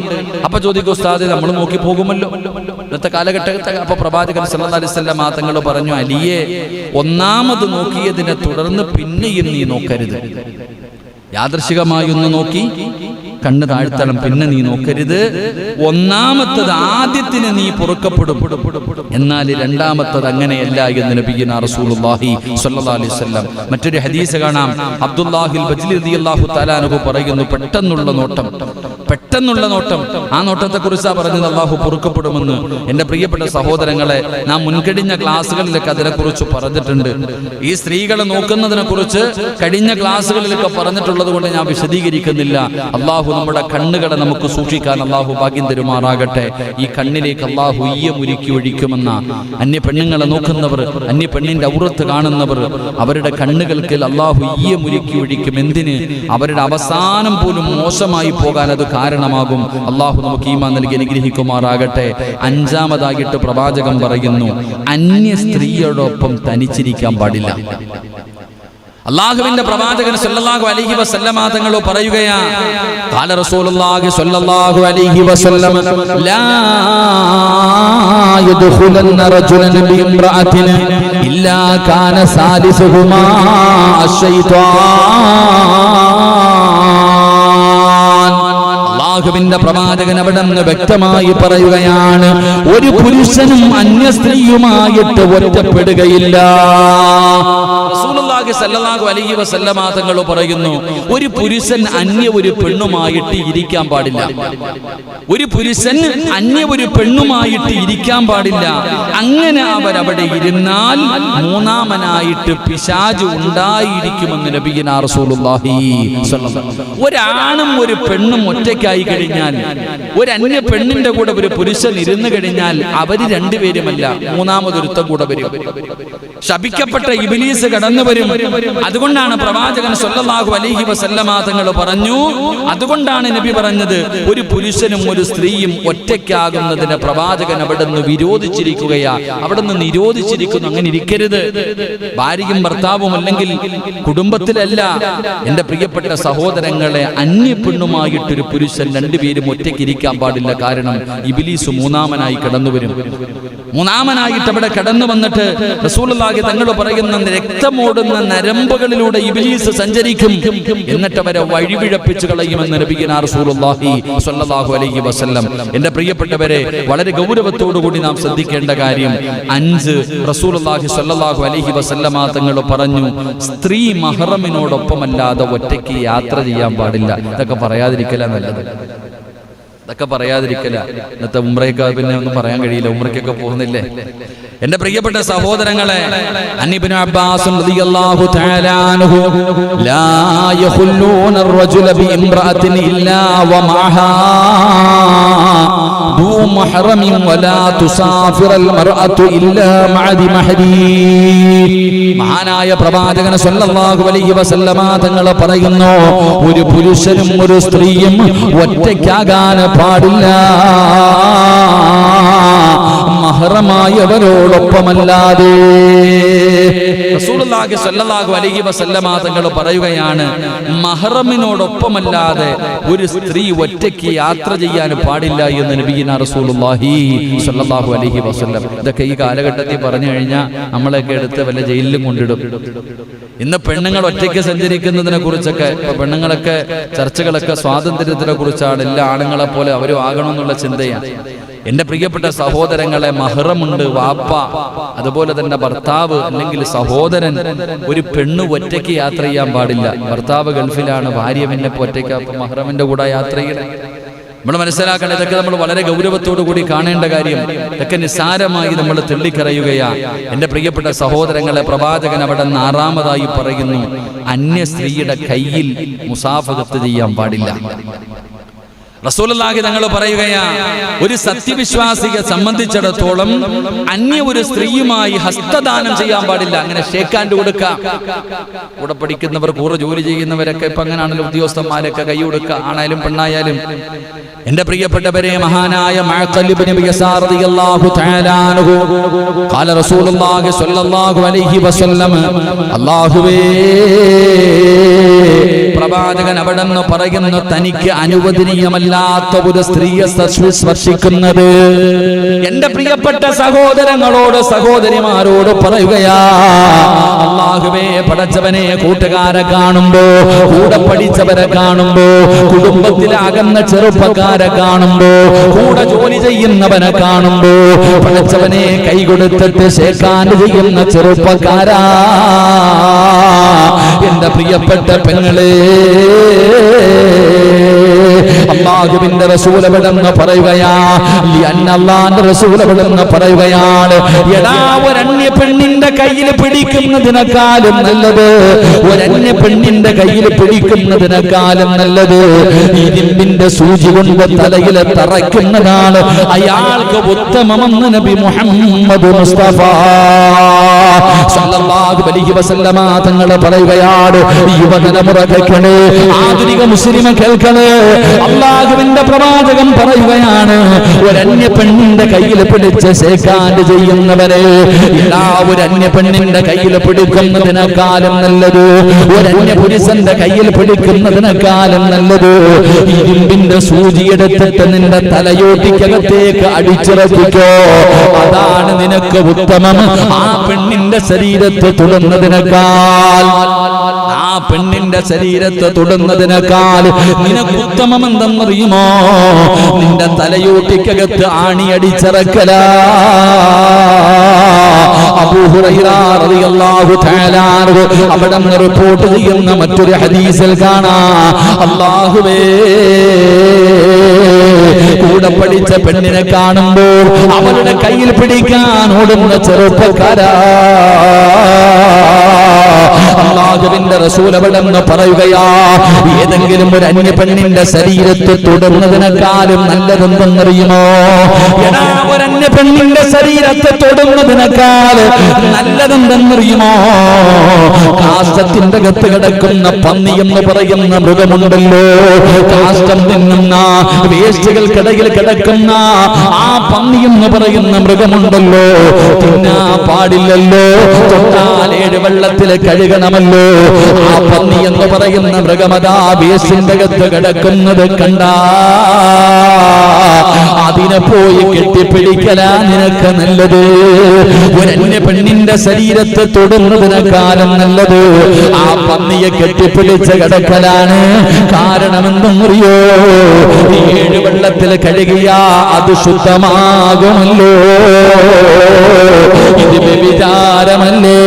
അപ്പൊ ചോദിക്കും, ഉസ്താദ് നമ്മൾ നോക്കി പോകുമല്ലോ ഇന്നത്തെ കാലഘട്ടത്തിൽ. അപ്പൊ പ്രവാചകൻ സല്ലല്ലാഹു അലൈഹി വസല്ലം തങ്ങൾ പറഞ്ഞു, അലിയെ, ഒന്നാമത് നോക്കിയതിനെ തുടർന്ന് പിന്നെയും നീ നോക്കരുത്. യാദൃശികമായി ഒന്ന് നോക്കി കണ്ണ് താഴ്ത്തണം, പിന്നെ നീ നോക്കരുത്. ഒന്നാമത്തത് ആദ്യത്തിന് നീ പൊറുക്കപ്പെടും, എന്നാൽ രണ്ടാമത്തത് അങ്ങനെയല്ല എന്ന് നബിയുനാ റസൂലുള്ളാഹി സ്വല്ലല്ലാഹു അലൈഹി വസല്ലം. മറ്റൊരു ഹദീസ് കാണാം, അബ്ദുല്ലാഹിൽ ബജ്ലി റളിയല്ലാഹു തആല അൻഹു പറയുന്നു, പെട്ടെന്നുള്ള നോട്ടം, പെട്ടെന്നുള്ള നോട്ടം, ആ നോട്ടത്തെ കുറിച്ചാണ് പറഞ്ഞത് അല്ലാഹു പൊറുക്കപ്പെടുമെന്ന്. എന്റെ പ്രിയപ്പെട്ട സഹോദരങ്ങളെ, നാം മുൻകഴിഞ്ഞ ക്ലാസ്സുകളിലൊക്കെ അതിനെക്കുറിച്ച് പറഞ്ഞിട്ടുണ്ട്. ഈ സ്ത്രീകളെ നോക്കുന്നതിനെ കുറിച്ച് കഴിഞ്ഞ ക്ലാസ്സുകളിലൊക്കെ പറഞ്ഞിട്ടുള്ളത് കൊണ്ട് ഞാൻ വിശദീകരിക്കുന്നില്ല. അല്ലാഹു നമ്മുടെ കണ്ണുകളെ നമുക്ക് സൂക്ഷിക്കാൻ അല്ലാഹു ഭാഗ്യം തരുമാറാകട്ടെ. ഈ കണ്ണിലേക്ക് അല്ലാഹു ഈയമുരുക്കി ഒഴിക്കുമെന്ന, അന്യ പെണ്ണുങ്ങളെ നോക്കുന്നവർ, അന്യ പെണ്ണിന്റെ ഔറത്ത് കാണുന്നവർ, അവരുടെ കണ്ണുകൾക്ക് അല്ലാഹു ഈയമുരുക്കി ഒഴിക്കും. എന്തിന്? അവരുടെ അവസാനം പോലും മോശമായി പോകാൻ അത് കാരണമാകും. അല്ലാഹു നമുക്ക് ഈമാൻ നൽകി അനുഗ്രഹിക്കുമാറാകട്ടെ. അഞ്ചാമതായിട്ട് പ്രവാചകൻ പറയുന്നു, അന്യ സ്ത്രീയോടൊപ്പം തനിച്ചിരിക്കാൻ പാടില്ല. അല്ലാഹുവിന്റെ പ്രവാചകൻ സല്ലല്ലാഹു അലൈഹി വസല്ലമ തങ്ങൾ പറയുകയാ, ഖാല റസൂലുള്ളാഹി സല്ലല്ലാഹു അലൈഹി വസല്ലം, ലാ യദ്ഖുലന്ന റജുലൻ ബിഇംറഅത്തിൻ ഇല്ലാ കാന സാലിസുഹുമാ അശ്ശൈത്വാൻ. അല്ലാഹുവിന്റെ പ്രവാചകൻ അവിടെ നിന്ന് വ്യക്തമായി പറയുകയാണ്, ഒരു പുരുഷനും അന്യ സ്ത്രീയുമായിട്ട് ഒറ്റപ്പെടുകയില്ല. റസൂലുള്ളാഹി സ്വല്ലല്ലാഹു അലൈഹി വസല്ലമ തങ്ങൾ പറയുന്നു, ഒരു പുരുഷൻ അന്യ ഒരു പെണ്ണുമായിട്ട് ഇരിക്കാൻ പാടില്ല. ഒരു പുരുഷൻ അന്യ ഒരു പെണ്ണുമായിട്ട് ഇരിക്കാൻ പാടില്ല. അങ്ങനെ അവരവിടെ ഇരുന്നാൽ മൂന്നാമനായിട്ട് പിശാച് ഉണ്ടായിരിക്കുമെന്ന് നബിയുനാ റസൂലുള്ളാഹി സ്വല്ലല്ലാഹു. ഒരാണും ഒരു പെണ്ണും ഒറ്റയ്ക്കായി കഴിഞ്ഞാൽ, ഒരു അന്യ പെണ്ണിന്റെ കൂടെ ഒരു പുരുഷൻ ഇരുന്ന് കഴിഞ്ഞാൽ അവര് രണ്ടുപേരുമല്ല, മൂന്നാമതൊരുത്തം കൂടെ വരും. ശപിക്കപ്പെട്ട ഇബ്ലീസ് കടന്നു വരും. അതുകൊണ്ടാണ് പ്രവാചകൻ സല്ലല്ലാഹു അലൈഹി വസല്ലമ തങ്ങൾ പറഞ്ഞു, അതുകൊണ്ടാണ് നബി പറഞ്ഞത്, ഒരു പുരുഷനും ഒരു സ്ത്രീയും ഒറ്റയ്ക്കാകുന്നതിന് പ്രവാചകൻ അവിടെ നിന്ന് വിരോധിച്ചിരിക്കുകയാ, അവിടെ നിന്ന് നിരോധിച്ചിരിക്കുന്നു. അങ്ങനെ ഇരിക്കരുത്. ഭാര്യയും ഭർത്താവും അല്ലെങ്കിൽ കുടുംബത്തിലല്ല. എന്റെ പ്രിയപ്പെട്ട സഹോദരങ്ങളെ, അന്യ പെണ്ണുമായിട്ടൊരു പുരുഷൻ രണ്ടുപേരും ഒറ്റയ്ക്ക് ഇരിക്കാൻ പാടില്ല. കാരണം ഇബ്ലീസ് മൂന്നാമനായി കടന്നു വരും. മൂന്നാമനായിട്ട് അവിടെ കടന്നു വന്നിട്ട് റസൂലുള്ളാഹി തങ്ങൾ പറയുന്ന, രക്തമോടുന്ന നരമ്പുകളിലൂടെ ഇബ്ലീസ് സഞ്ചരിക്കും, എന്നിട്ട് അവരെ വഴിപിഴപ്പിച്ചു കളയുമെന്ന് നബിയുനാ റസൂലുള്ളാഹി സ്വല്ലല്ലാഹു അലൈഹി വസല്ലം. എന്റെ പ്രിയപ്പെട്ടവരെ, വളരെ ഗൗരവത്തോടുകൂടി നാം ശ്രദ്ധിക്കേണ്ട കാര്യം 5 റസൂലുള്ളാഹി സ്വല്ലല്ലാഹു അലൈഹി വസല്ലമ തങ്ങൾ പറഞ്ഞു, സ്ത്രീ മഹ്റമിനോടൊപ്പമല്ലാതെ ഒറ്റയ്ക്ക് യാത്ര ചെയ്യാൻ പാടില്ല. ഇതൊക്കെ പറയാതിരിക്കല നല്ലത്. അതൊക്കെ പറയാതിരിക്കല. ഇന്നത്തെ ഉംറയൊക്കെ പിന്നെ ഒന്നും പറയാൻ കഴിയില്ല, ഉംറയ്ക്കൊക്കെ പോകുന്നില്ലേ. എന്റെ പ്രിയപ്പെട്ട സഹോദരങ്ങളെ, ഇബ്നു അബ്ബാസ് റളിയല്ലാഹു തആല അൻഹു ലാ യഖുല്ലൂന അർറജുല ബിഇംറഅത്തിൻ ഇല്ലാ വമഅഹാ ദൂ മുഹറമിൻ വലാ തുസാഫിറൽ മർഅതു ഇല്ലാ മഅദി മഹദി. മഹാനായ പ്രവാചകൻ സല്ലല്ലാഹു അലൈഹി വസല്ലമ തങ്ങൾ പറയുന്നു, ഒരു പുരുഷനും ഒരു സ്ത്രീയും ഒറ്റയ്ക്കാകാൻ പാടില്ല മഹറമായവരോടൊപ്പമല്ലാതെ. റസൂലുള്ളാഹി സ്വല്ലല്ലാഹു അലൈഹി വസല്ലമ തങ്ങൾ പറയുകയാണ്, മഹറമിനോടൊപ്പമല്ലാതെ ഒരു സ്ത്രീ ഒറ്റയ്ക്ക് യാത്ര ചെയ്യാൻ പാടില്ല എന്ന് നബിയിന റസൂലുള്ളാഹി സ്വല്ലല്ലാഹു അലൈഹി വസല്ലം. ഇതൊക്കെ ഈ കാലഘട്ടത്തിൽ പറഞ്ഞു കഴിഞ്ഞാൽ നമ്മളെയൊക്കെ എടുത്ത് വല്ല ജയിലിലും കൊണ്ടിടും. ഇന്ന് പെണ്ണുങ്ങൾ ഒറ്റയ്ക്ക് സഞ്ചരിക്കുന്നതിനെ കുറിച്ചൊക്കെ, ഇപ്പൊ പെണ്ണുങ്ങളൊക്കെ ചർച്ചകളൊക്കെ സ്വാതന്ത്ര്യത്തിനെ കുറിച്ചാണ്. എല്ലാ ആണുങ്ങളെ പോലെ അവരും ആകണമെന്നുള്ള ചിന്തയാണ്. എന്റെ പ്രിയപ്പെട്ട സഹോദരങ്ങളെ, മഹ്റമുണ്ട്, വാപ്പ, അതുപോലെ തന്നെ ഭർത്താവ് അല്ലെങ്കിൽ സഹോദരൻ. ഒരു പെണ്ണ് ഒറ്റയ്ക്ക് യാത്ര ചെയ്യാൻ പാടില്ല. ഭർത്താവ് ഗൾഫിലാണ്, ഭാര്യ പിന്നെ ഒറ്റയ്ക്ക് മഹ്റമിന്റെ കൂടെ യാത്ര ചെയ്യണം. നമ്മൾ മനസ്സിലാക്കണം, ഇതൊക്കെ നമ്മൾ വളരെ ഗൗരവത്തോടു കൂടി കാണേണ്ട കാര്യം. ഇതൊക്കെ നിസ്സാരമായി നമ്മൾ തെള്ളിക്കറിയുകയാണ്. എന്റെ പ്രിയപ്പെട്ട സഹോദരങ്ങളെ, പ്രവാചകൻ അവിടെ 6-ാമതായി പറയുന്നു, അന്യ സ്ത്രീയുടെ കയ്യിൽ മുസാഫഹത്ത് ചെയ്യാൻ പാടില്ല. റസൂലുള്ളാഹി തങ്ങൾ പറയുകയാണ്, ഒരു സത്യവിശ്വാസിയെ സംബന്ധിച്ചിടത്തോളം അന്യ ഒരു സ്ത്രീയുമായി ഹസ്തദാനം ചെയ്യാൻ പാടില്ല. അങ്ങനെ ഷേക്കാൻഡ് കൊടുക്കാം. കൂടെ പഠിക്കുന്നവർ, കൂടെ ജോലി ചെയ്യുന്നവരൊക്കെ ഇപ്പൊ അങ്ങനെയാണല്ലോ, ഉദ്യോഗസ്ഥന്മാരൊക്കെ കൈ കൊടുക്കുക, ആണായാലും പെണ്ണായാലും. എന്റെ പ്രിയപ്പെട്ടവരെ, മഹാനായ മഅഖൽ ഇബ്നു യസാർ റളിയല്ലാഹു തആല അൻഹു ഖാല റസൂലുള്ളാഹി സ്വല്ലല്ലാഹു അലൈഹി വസല്ലം, അല്ലാഹുവേ, പ്രവാചകൻ അവിടെ നിന്ന് പറയുന്നു, തനിക്ക് അനുവദനീയമല്ലാത്ത ഒരു സ്ത്രീയെ സ്പർശിക്കുന്നത്. എന്റെ പ്രിയപ്പെട്ട സഹോദരങ്ങളോട്, സഹോദരിമാരോട് പറയുകയാ, അല്ലാഹുവേ, പടച്ചവനെ, കൂട്ടുകാരെ കാണുമ്പോ, കൂടെ പഠിച്ചവരെ കാണുമ്പോ, കുടുംബത്തിലാകുന്ന ചെറുപ്പക്കാരെ കാണുമ്പോ, കൂടെ ജോലി ചെയ്യുന്നവനെ കാണുമ്പോ, പടച്ചവനെ, കൈ കൊടുത്തിട്ട് ഷേക്കാൻഡ് ചെയ്യുന്ന ചെറുപ്പക്കാരാ, എന്റെ പ്രിയപ്പെട്ട പെങ്ങളെ, അല്ലാഹുവിന്റെ റസൂൽ എവിടെന്ന് പറയുകയാ, അല്ലാഹുവിന്റെ റസൂൽ എവിടെന്ന് പറയുകയാണ്, എടാ, ഒരന്യ പെണ്ണിന്റെ കയ്യിൽ പിടിക്കുന്നതിനേക്കാളും നല്ലത്, ഒരന്യ പെണ്ണിന്റെ കയ്യിൽ പിടിക്കുന്നതിനേക്കാളും നല്ലത് ഇരുമ്പിന്റെ സൂചി കൊണ്ട് തലയിൽ തറയ്ക്കുന്നതാണ് അയാൾക്ക് ഉത്തമമെന്ന് നബി മുഹമ്മദ് മുസ്തഫ സല്ലല്ലാഹു അലൈഹി വസല്ലമ തങ്ങൾ പറയുകയാണ്. യുവതലമുറ കേൾക്കണേ, ആധുനിക മുസ്ലിം കേൾക്കണേ, അല്ലാഹുവിന്റെ പ്രവാചകൻ പറയുകയാണ്, ഒരന്യ പെണ്ണിന്റെ കയ്യിൽ പിടിച്ച് ഷേക്കാൻഡ് ചെയ്യുന്നവരെ, ഒരു അന്യ പെണ്ണിന്റെ കയ്യിൽ പിടിക്കുന്നതിനേക്കാളും നല്ലത്, ഒരന്യ പുരുഷന്റെ കയ്യിൽ പിടിക്കുന്നതിനേക്കാളും നല്ലത് ഇരുമ്പിന്റെ സൂചിയെടുത്തിട്ട് നിന്റെ തലയോട്ടിക്കകത്തേക്ക് അടിച്ചിറപ്പിക്കോ, അതാണ് നിനക്ക് ഉത്തമം. ആ പെണ്ണിന്റെ ശരീരത്തെ തൊടുന്നതിനേക്കാൾ, ആ പെണ്ണിന്റെ ശരീരത്തെ തൊടുന്നതിനേക്കാൾ നിനക്ക് ഉത്തമം എന്തെന്നറിയുമോ? നിന്റെ തലയോട്ടിക്കകത്ത് ആണിയടിച്ചിറക്കല. അബൂ ഹുറൈറ റളിയല്ലാഹു തആല അൻഹു അവിടെ നിന്ന് റിപ്പോർട്ട് ചെയ്യുന്ന മറ്റൊരു ഹദീസിൽ കാണാം, അല്ലാഹുവേ, കൂടെ പഠിച്ച പെണ്ണിനെ കാണുമ്പോൾ അവളുടെ കയ്യിൽ പിടിക്കാൻ ഓടുന്ന ചെറുപ്പക്കാരാ, അല്ലാഹുവിന്റെ റസൂൽ അവിടെ നിന്ന് പറയുകയാ, ഏതെങ്കിലും ഒരു അന്യ പെണ്ണിന്റെ ശരീരത്തെ തൊടുന്നതിനേക്കാളും നല്ലതെന്തെന്നറിയുമോ? ഒരു അന്യ പെണ്ണിന്റെ ശരീരത്തെ തൊടുന്നതിനേക്കാൾ നല്ലതെന്തെന്നറിയുമോ? കാഷ്ടത്തിന്റെ അകത്ത് കിടക്കുന്ന പന്നി എന്ന് പറയുന്ന മൃഗമുണ്ടല്ലോ, കാഷ്ടം തിന്നുന്ന വേസ്റ്റുകൾക്കിടയിൽ കിടക്കുന്ന ആ പന്നി എന്ന് പറയുന്ന മൃഗമുണ്ടല്ലോ, തിന്നാ പാടില്ലല്ലോ, തൊട്ടാൽ 7 വെള്ളത്തിൽ കഴുകണമല്ലോ. ആ പന്നി എന്ന് പറയുന്ന മൃഗമതാ വേസ്റ്റിന്റെ അകത്ത് കിടക്കുന്നത് കണ്ടാ അതിനെ പോയി കെട്ടിപ്പിടിക്കലാ നിനക്ക് നല്ലത്. ഒരന്യ പെണ്ണിന്റെ ശരീരത്തെ തൊടുന്നതിനേക്കാളും നല്ലത് ആ പന്നിയെ കെട്ടിപ്പിടിച്ച് കിടക്കലാണ്. കാരണമെന്തെന്നറിയോ? 7 വെള്ളത്തിൽ കഴുകിയാ അത് ശുദ്ധമാകുമല്ലോ. ഇത് വ്യഭിചാരമല്ലേ?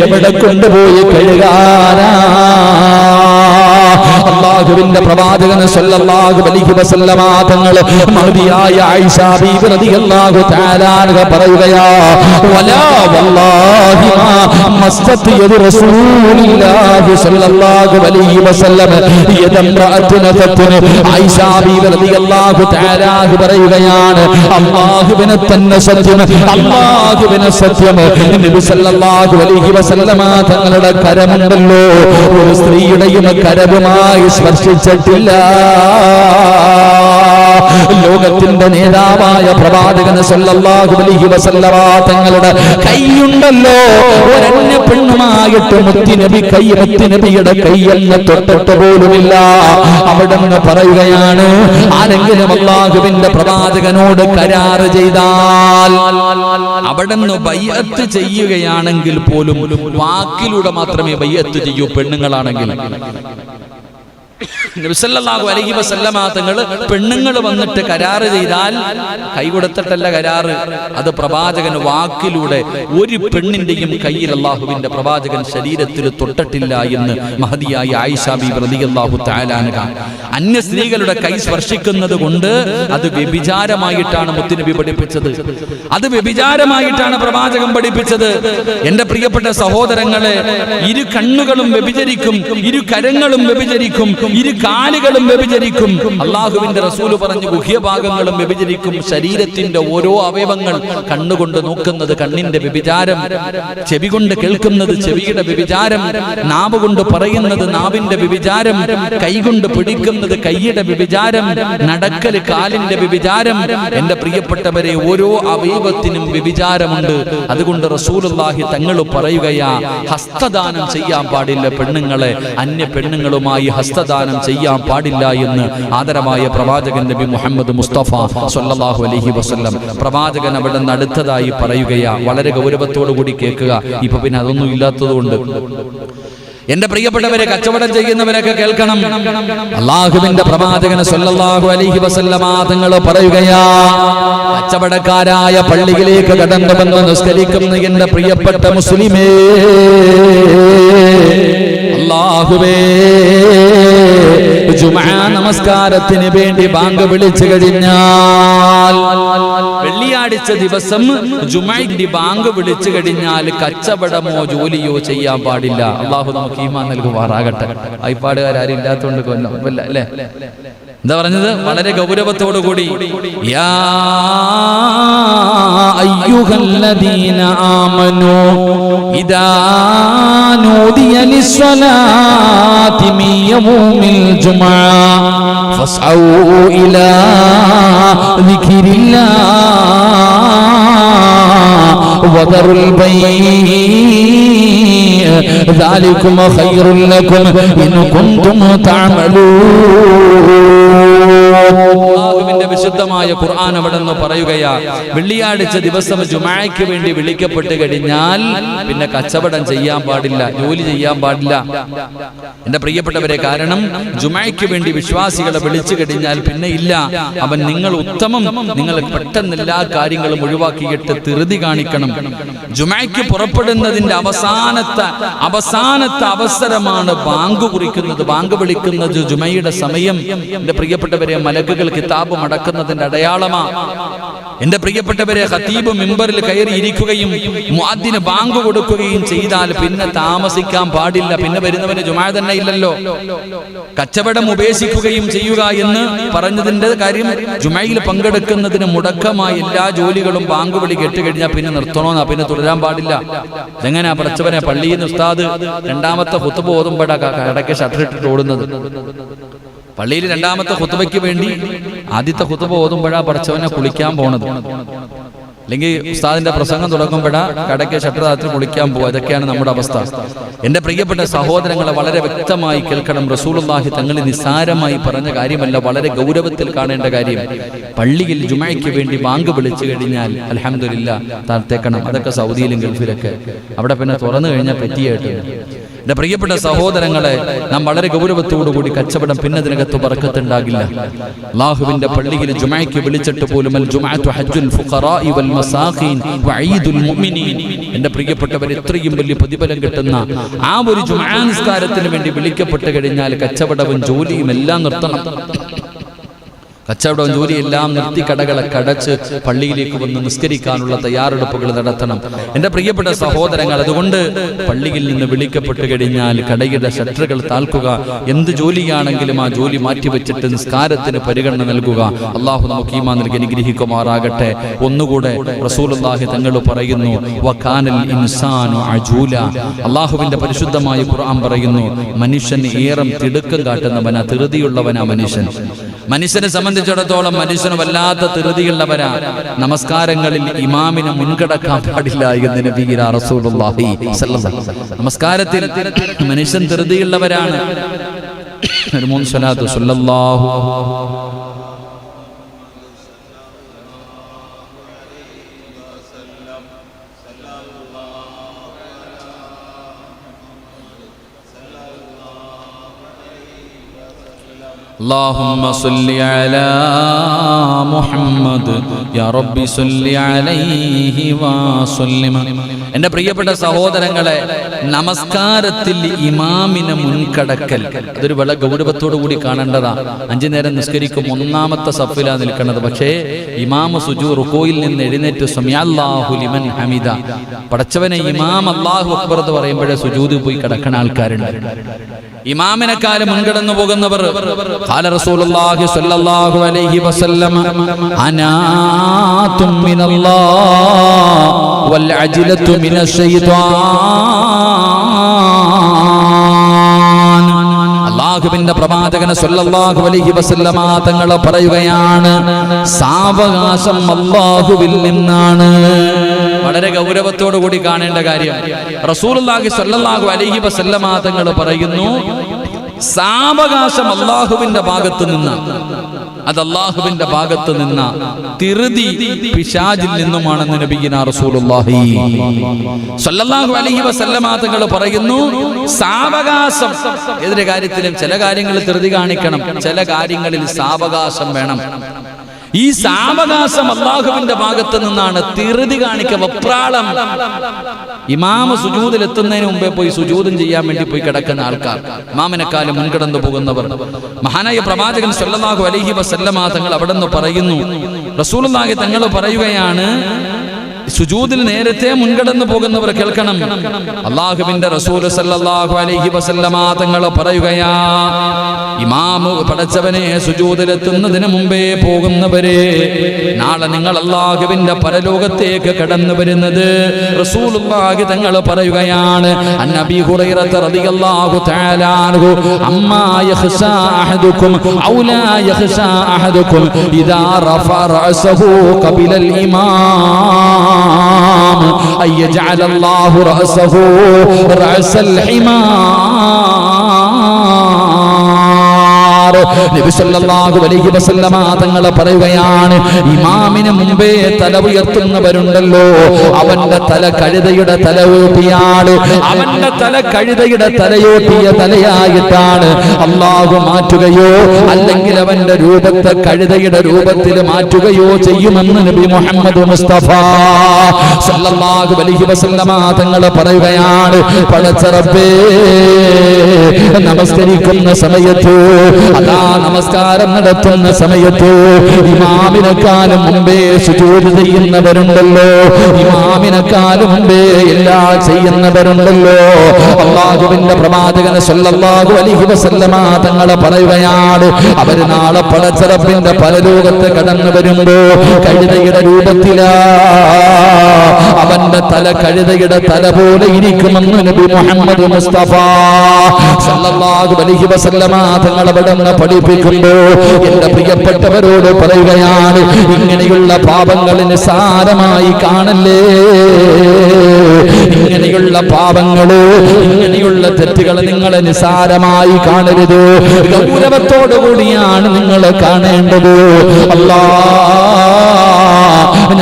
എവിടെ കൊണ്ടുപോയി കഴുകാനാ? അല്ലാഹുവിന്റെ പ്രവാചകൻ സല്ലല്ലാഹു അലൈഹി വസല്ലമ തങ്ങൾ മഹദിയായ ആയിഷ ബീബി റളിയല്ലാഹു തആല അൻഹ പറയുകയാ വലാ വല്ലാഹി മാ മസ്തത് യദു റസൂലില്ലാഹി സല്ലല്ലാഹു അലൈഹി വസല്ലം യദംറഅത്തുന ഫത്തുന ആയിഷ ബീബി റളിയല്ലാഹു തആല അൻഹ പറയുകയാണ് അല്ലാഹുവിനെ തന്നെ സത്യം അല്ലാഹുവിനെ സത്യം നബി സല്ലല്ലാഹു അലൈഹി വസല്ലമ തങ്ങളുടെ കരമുണ്ടല്ലോ ഒരു സ്ത്രീയുടെയും കരവുമായി സ്പർശിച്ചിട്ടില്ല. ലോകത്തിന്റെ നേതാവായ പ്രവാചകൻ സല്ലല്ലാഹു അലൈഹി വസല്ലമ തങ്ങളുടെ കൈയുണ്ടല്ലോ ഒരന്യ പെണ്ണുമായിട്ട് മുത്തുനബിയുടെ കൈയെന്ന് തൊട്ടിട്ട് പോലുമില്ല. അവിടെന്ന് പറയുകയാണ് ആരെങ്കിലും അല്ലാഹുവിന്റെ പ്രവാചകനോട് കരാറ് ചെയ്താൽ അവിടെന്ന് ബൈഅത്ത് ചെയ്യുകയാണെങ്കിൽ പോലും വാക്കിലൂടെ മാത്രമേ ബൈഅത്ത് ചെയ്യൂ. പെണ്ണുങ്ങളാണെങ്കിൽ നബി സല്ലല്ലാഹു അലൈഹി വസല്ലമ തങ്ങൾ പെണ്ണുങ്ങൾ വന്നിട്ട് കരാറ് ചെയ്താൽ കൈ കൊടുത്തിട്ടല്ല കരാറ്, അത് പ്രവാചകൻ വാക്കിലൂടെ ഒരു പെണ്ണിന്റെയും കയ്യിൽ അല്ലാഹുവിന്റെ പ്രവാചകൻ ശരീരത്തിൽ തൊട്ടിട്ടില്ല എന്ന് മഹദിയായ ആയിഷ ബീബി റളിയല്ലാഹു തആല അൻഹ. അന്യ സ്ത്രീകളുടെ കൈ സ്പർശിക്കുന്നത് കൊണ്ട് അത് വ്യഭിചാരമായിട്ടാണ് മുത്തുനബി പഠിപ്പിച്ചത്, അത് വ്യഭിചാരമായിട്ടാണ് പ്രവാചകൻ പഠിപ്പിച്ചത്. എന്റെ പ്രിയപ്പെട്ട സഹോദരങ്ങളെ, ഇരു കണ്ണുകളും വ്യഭിചരിക്കും, ഇരു കരങ്ങളും വ്യഭിചരിക്കും, ഇരു കാലുകളും വ്യഭിചരിക്കും. അല്ലാഹുവിന്റെ റസൂല് പറഞ്ഞു ഗുഹ്യഭാഗങ്ങളും വ്യഭിചരിക്കും. ശരീരത്തിന്റെ ഓരോ അവയവങ്ങൾ കണ്ണുകൊണ്ട് നോക്കുന്നത് കണ്ണിന്റെ വ്യഭിചാരം, ചെവി കൊണ്ട് കേൾക്കുന്നത് ചെവിയുടെ വ്യഭിചാരം, നാവ് കൊണ്ട് പറയുന്നത് നാവിന്റെ വ്യഭിചാരം, കൈകൊണ്ട് പിടിക്കുന്നത് കൈയുടെ വ്യഭിചാരം, നടക്കൽ കാലിന്റെ വ്യഭിചാരം. എന്റെ പ്രിയപ്പെട്ടവരെ, ഓരോ അവയവത്തിനും വ്യഭിചാരമുണ്ട്. അതുകൊണ്ട് റസൂലുള്ളാഹി തങ്ങൾ പറയുകയാ, ഹസ്തദാനം ചെയ്യാൻ പാടില്ല പെണ്ണുങ്ങളെ, അന്യ പെണ്ണുങ്ങളുമായി ഹസ്തദാനം ചെയ്യാൻ പാടില്ല എന്ന് ആദരമായ പ്രവാചകൻ നബി മുഹമ്മദ് മുസ്തഫ സ്വല്ലല്ലാഹു അലൈഹി വസല്ലം പ്രവാചകൻ അവിടെ നിന്ന് അടുത്തതായി പറയുകയാ. വളരെ ഗൗരവത്തോടു കൂടി കേൾക്കുക. ഇപ്പൊ പിന്നെ അതൊന്നും ഇല്ലാത്തതുകൊണ്ട് എന്റെ പ്രിയപ്പെട്ടവരെ, കച്ചവടം ചെയ്യുന്നവരൊക്കെ കേൾക്കണം. അല്ലാഹുവിന്റെ പ്രവാചകൻ സ്വല്ലല്ലാഹു അലൈഹി വസല്ലമ തങ്ങൾ പറയുകയാ, കച്ചവടക്കാരായ പള്ളിയിലേക്ക് കടന്നു വന്ന് നിസ്കരിക്കുന്ന എന്റെ പ്രിയപ്പെട്ട മുസ്ലിമേ, അല്ലാഹുവേ ജുമുഅ നമസ്കാരത്തിന് വേണ്ടി ബാങ്ക് വിളിച്ചു കഴിഞ്ഞാൽ, വെള്ളിയാഴ്ച ദിവസം ജുമുഅയുടെ ബാങ്ക് വിളിച്ചു കഴിഞ്ഞാൽ കച്ചവടമോ ജോലിയോ ചെയ്യാൻ പാടില്ല. അല്ലാഹു നമുക്ക് ഈമാൻ നൽകുമാറാകട്ടെ. ഐപ്പാടുകാരും ഇല്ലാത്തതുകൊണ്ട് കൊല്ലം അല്ലേ? എന്താ പറഞ്ഞത്? വളരെ ഗൗരവത്തോടു കൂടി യാ അയ്യുഹല്ലദീന ആമനൂ ഇദാ നൂദിയ ലിസ്സലാത്തി മിൻ യൗമിൽ ജുമുഅ ഫസ്ഔ ഇലാ ദിക്രില്ലാഹ് വദറുൽ ബൈഅ ذلكم خير لكم إن كنتم تعملون. അല്ലാഹുവിന്റെ വിശുദ്ധമായ ഖുർആൻ അവിടെ നിന്ന് പറയുകയാ, വെള്ളിയാഴ്ച ദിവസം ജുമുഅയ്ക്ക് വേണ്ടി വിളിക്കപ്പെട്ട് കഴിഞ്ഞാൽ പിന്നെ കച്ചവടം ചെയ്യാൻ പാടില്ല, ജോലി ചെയ്യാൻ പാടില്ല. എന്റെ പ്രിയപ്പെട്ടവരെ, കാരണം ജുമുഅയ്ക്ക് വേണ്ടി വിശ്വാസികളെ വിളിച്ചു കഴിഞ്ഞാൽ പിന്നെ ഇല്ല. അവൻ നിങ്ങൾ ഉത്തമം, നിങ്ങൾ പെട്ടെന്ന് എല്ലാ കാര്യങ്ങളും ഒഴിവാക്കിയിട്ട് ധൃതി കാണിക്കണം. ജുമുഅയ്ക്ക് പുറപ്പെടുന്നതിന്റെ അവസാനത്തെ അവസരമാണ് ബാങ്ക് കുറിക്കുന്നത്, ബാങ്ക് വിളിക്കുന്നത്. ജുമുഅയുടെ സമയം എന്റെ പ്രിയപ്പെട്ടവരെ, മലക്കുകൾ കിതാബ് മടക്കുന്നതിന്റെ അടയാളമാണ്. എന്റെ പ്രിയപ്പെട്ടവരെ, ഖതീബ് മിമ്പറിൽ കയറി ഇരിക്കുകയും മുഅദ്ദിന് ബാങ്ക് കൊടുക്കുകയും ചെയ്താൽ പിന്നെ താമസിക്കാൻ പാടില്ല. പിന്നെ വരുന്നവന് ജുമുഅ തന്നെ ഇല്ലല്ലോ. കച്ചവടം ഉപേക്ഷിക്കുകയും ചെയ്യുക എന്ന് പറഞ്ഞതിന്റെ കാര്യം, ജുമുഅയിൽ പങ്കെടുക്കുന്നതിന് മുടക്കമായി എല്ലാ ജോലികളും ബാങ്ക് വിളി കേട്ടുകഴിഞ്ഞാൽ പിന്നെ നിർത്തണമെന്നാ, പിന്നെ തുടരാൻ പാടില്ല. എങ്ങനെയാ പഠിച്ചവനെ? പള്ളിയിൽ നിന്ന് ഉസ്താദ് രണ്ടാമത്തെ ഖുത്ബ ഓതുമ്പോഴാ ഇടയ്ക്ക് ഷട്ടറിട്ടിട്ട് ഓടുന്നത്. പള്ളിയിൽ രണ്ടാമത്തെ ഖുത്ബയ്ക്ക് വേണ്ടി ആദ്യത്തെ ഖുത്ബ ഓതുമ്പോഴാ പഠിച്ചവനെ കുളിക്കാൻ പോണത്. അല്ലെങ്കിൽ ഉസ്താദിന്റെ പ്രസംഗം തുടങ്ങുമ്പോഴാ കടയ്ക്ക് ഷട്ടർ താഴ്ത്തി കുളിക്കാൻ പോകുക. ഇതൊക്കെയാണ് നമ്മുടെ അവസ്ഥ. എന്റെ പ്രിയപ്പെട്ട സഹോദരങ്ങളെ, വളരെ വ്യക്തമായി കേൾക്കണം. റസൂലുള്ളാഹി തങ്ങൾ നിസ്സാരമായി പറഞ്ഞ കാര്യമല്ല, വളരെ ഗൗരവത്തിൽ കാണേണ്ട കാര്യം. പള്ളിയിൽ ജുമുഅയ്ക്ക് വേണ്ടി ബാങ്ക് വിളിച്ചു കഴിഞ്ഞാൽ അൽഹംദുലില്ലാ താഴ്ത്തേക്കണം. അതൊക്കെ സൗദിയിലും ഗൾഫിലൊക്കെ അവിടെ പിന്നെ തുറന്നു കഴിഞ്ഞാൽ പറ്റിയായിട്ട് എന്റെ പ്രിയപ്പെട്ട സഹോദരങ്ങളെ, നാം വളരെ ഗൗരവത്തോടുകൂടി കച്ചവടം പിന്നതിനകത്ത് ബർക്കത്തുണ്ടാകില്ല. അല്ലാഹുവിന്റെ പള്ളിയിൽ ജുമഅയ്ക്ക് വിളിച്ചിട്ട് പോലും അൽ ജുമഅത്തു ഹജ്ജുൽ ഫുഖറാഇ വൽ മസാഖീൻ വഈദുൽ മുഅ്മിനീൻ, എന്റെ പ്രിയപ്പെട്ടവർ, ഇത്രയും വലിയ പ്രതിഫലം കിട്ടുന്ന ആ ഒരു ജുമഅ നിസ്കാരത്തിന് വേണ്ടി വിളിക്കപ്പെട്ട് കഴിഞ്ഞാൽ കച്ചവടവും ജോലിയും എല്ലാം നിർത്തണം. കച്ചവടവും ജോലിയെല്ലാം നിർത്തി കടകളെ കടച്ച് പള്ളിയിലേക്ക് വന്ന് നിസ്കരിക്കാനുള്ള തയ്യാറെടുപ്പുകൾ നടത്തണം. എൻ്റെ പ്രിയപ്പെട്ട സഹോദരങ്ങൾ, അതുകൊണ്ട് പള്ളിയിൽ നിന്ന് വിളിക്കപ്പെട്ട് കഴിഞ്ഞാൽ കടയുടെ ഷട്ടറുകൾ താൽക്കുക. എന്ത് ജോലിയാണെങ്കിലും ആ ജോലി മാറ്റിവെച്ചിട്ട് നിസ്കാരത്തിന് പരിഗണന നൽകുക. അള്ളാഹു നമുക്ക് ഈമാൻ നൽകി അനുഗ്രഹിക്കുമാറാകട്ടെ. ഒന്നുകൂടെ റസൂലുള്ളാഹി തങ്ങൾ പറയുന്നു, വകാനൽ ഇൻസാനു അജൂല. അള്ളാഹുവിന്റെ പരിശുദ്ധമായ ഖുർആൻ പറയുന്നു, മനുഷ്യൻ ഏറെ തിടുക്കം കാട്ടുന്നവനാ, ധൃതിയുള്ളവനാ മനുഷ്യൻ. മനുഷ്യനെ സംബന്ധിച്ചിടത്തോളം മനുഷ്യന് വല്ലാത്ത ധൃതിയുള്ളവരാ. നമസ്കാരങ്ങളിൽ ഇമാമിനെ മുൻകടക്കാൻ പാടില്ല എന്ന് നബിയുനാ റസൂലുള്ളാഹി സ്വല്ലല്ലാഹു അലൈഹി വസല്ലം. നമസ്കാരത്തിൽ മനുഷ്യൻ ധൃതിയുള്ളവരാണ്. സ്വല്ലല്ലാഹു اللهم صل على محمد يا رب صل عليه وسلم. എൻ്റെ പ്രിയപ്പെട്ട സഹോദരങ്ങളെ, നമസ്കാരത്തിൽ ഇമാമിനെ മുൻകടക്കൽ അതൊരു വളരെ ഗൗരവത്തോടു കൂടി കാണേണ്ടതാ. 5 നേരം നിസ്കരിക്കും, 1ാമത്തെ സഫിലാണ് നിൽക്കുന്നത്. പക്ഷേ ഇമാം റുകൂയിൽ നിന്ന് എഴുന്നേറ്റ് സമിഅല്ലാഹു ലിമൻ ഹമിദ, പടച്ചവനെ ഇമാം അല്ലാഹു അക്ബർ എന്ന് പറയുമ്പോഴേ സുജൂദിൽ പോയി കിടക്കുന്ന ആൾക്കാരുണ്ട്. ഇമാമിനെക്കാളും മുൻകടന്നു പോകുന്നവർ. ഖാല റസൂലുള്ളാഹി സ്വല്ലല്ലാഹു അലൈഹി വസല്ലം, അനാതും മിനല്ലാഹ് വൽ അജ്ലതു മിനശ് ശൈത്വാൻ. അല്ലാഹുവിന്റെ പ്രവാചകൻ സ്വല്ലല്ലാഹു അലൈഹി വസല്ലമ തങ്ങൾ പറയുകയാണ്, സാവകാശം അല്ലാഹുവിൽ നിന്നാണ്. വളരെ ഗൗരവത്തോടു കൂടി കാണേണ്ട കാര്യം. റസൂലുള്ളാഹി സ്വല്ലല്ലാഹു അലൈഹി വസല്ലമ തങ്ങൾ പറയുന്നു, സാവകാശം അല്ലാഹുവിന്റെ ഭാഗത്ത് നിന്ന്, അത് അല്ലാഹുവിന്റെ ഭാഗത്ത് നിന്ന തിറുതി പിശാചിൽ നിന്നുമാണെന്ന് നബിയുനാ റസൂലുള്ളാഹി സ്വല്ലല്ലാഹു അലൈഹി വസല്ലമ തങ്ങൾ പറയുന്നു, സാവകാശം ഏതൊരു കാര്യത്തിലും ചില കാര്യങ്ങളിൽ തിറുതി കാണിക്കണം, ചില കാര്യങ്ങളിൽ സാവകാശം വേണം. ഈ സാവകാശം അല്ലാഹുവിന്റെ ഭാഗത്ത് നിന്നാണ്. തിറുതി കാണിക്ക, വെപ്രാളം. ഇമാമ സുജൂദിൽ എത്തുന്നതിന് മുമ്പേ പോയി സുജൂദും ചെയ്യാൻ വേണ്ടി പോയി കിടക്കുന്ന ആൾക്കാർ, ഇമാമിനെക്കാളും മുൻകടന്നു പോകുന്നവർ. മഹാനായ പ്രവാചകൻ സ്വല്ലല്ലാഹു അലൈഹി വസല്ലമ തങ്ങൾ അവിടെ നിന്ന് പറയുന്നു, റസൂലുള്ളാഹി തങ്ങൾ പറയുകയാണ്, സുജൂദിൽ നേരത്തെ മുൻകടന്നു പോകുന്നവർ കേൾക്കണം. അല്ലാഹുവിന്റെ റസൂൽ സല്ലല്ലാഹു അലൈഹി വസല്ലമ തങ്ങൾ പറയുകയാ, ഇമാം പടച്ചവനെ സുജൂദിലെത്തുന്നതിന് മുമ്പേ പോകുന്നവരെ, നാളെ നിങ്ങൾ അല്ലാഹുവിന്റെ പരലോകത്തേക്ക് കടന്നു വരുന്നത് റസൂലുള്ളാഹി തങ്ങൾ പറയുകയാണ്. അന്നബി ഹുറൈറ റളിയല്ലാഹു തആല അൻഹു, അമ്മാ യഖ്ശാ അഹദുക്കും ഔ ലാ യഖ്ശാ അഹദുക്കും ഇദാ റഫഅ റഅസഹു ഖബിലൽ ഇമാം أن يجعل الله رأسه رأس الحمار. നബി സല്ലല്ലാഹു അലൈഹി വസല്ലമ തങ്ങൾ പറയുകയാണ്, ഇമാമിന് മുമ്പേ തല ഉയർത്തുന്നവരുണ്ടല്ലോ, അവന്റെ തല കഴുതയുടെ തലയോട്ടിയാണ്. അവന്റെ തല കഴുതയുടെ തലയോട്ടിയ തലയായിട്ടാണ് അല്ലാഹു മാറ്റുകയോ അല്ലെങ്കിൽ അവന്റെ രൂപത്തെ കഴുതയുടെ രൂപത്തിൽ മാറ്റുകയോ ചെയ്യുമെന്ന് നബി മുഹമ്മദ് മുസ്തഫ സല്ലല്ലാഹു അലൈഹി വസല്ലമ തങ്ങൾ പറയുകയാണ്. പടച്ച റബ്ബേ, നമസ്കരിക്കുന്ന സമയത്ത്, അതാ നമസ്കാരം നടത്തുന്ന സമയത്ത് ഇമാമിനെക്കാളും മുമ്പേ സുജൂദ് ചെയ്യുന്നവരുണ്ടല്ലോ, ഇമാമിനെക്കാളും മുമ്പേ എല്ലാം ചെയ്യുന്നവരുണ്ടല്ലോ. അല്ലാഹുവിന്റെ പ്രവാചകൻ സ്വല്ലല്ലാഹു അലൈഹി വസല്ലമ തങ്ങൾ പറയുകയാണ്, അവര് നാളെ പടച്ച റബ്ബിന്റെ പരലോകത്ത് കടന്നു വരുമ്പോ കഴുതയുടെ രൂപത്തിലാ, അവന്റെ തല കഴുതയുടെ തല പോലെ ഇരിക്കുമെന്ന് നബി മുഹമ്മദ് മുസ്തഫ സല്ലല്ലാഹു അലൈഹി വസല്ലമ തങ്ങൾ അവിടെ പഠിപ്പിക്കുമ്പോ എന്റെ പ്രിയപ്പെട്ടവരോട് പറയുകയാണ്, ഇങ്ങനെയുള്ള പാപങ്ങളെ നിസ്സാരമായി കാണല്ലേ. ഇങ്ങനെയുള്ള പാപങ്ങള്, ഇങ്ങനെയുള്ള തെറ്റുകളെ നിങ്ങൾ നിസ്സാരമായി കാണരുത്. ഗൗരവത്തോടു കൂടിയാണ് നിങ്ങൾ കാണേണ്ടത്. അല്ലാഹ്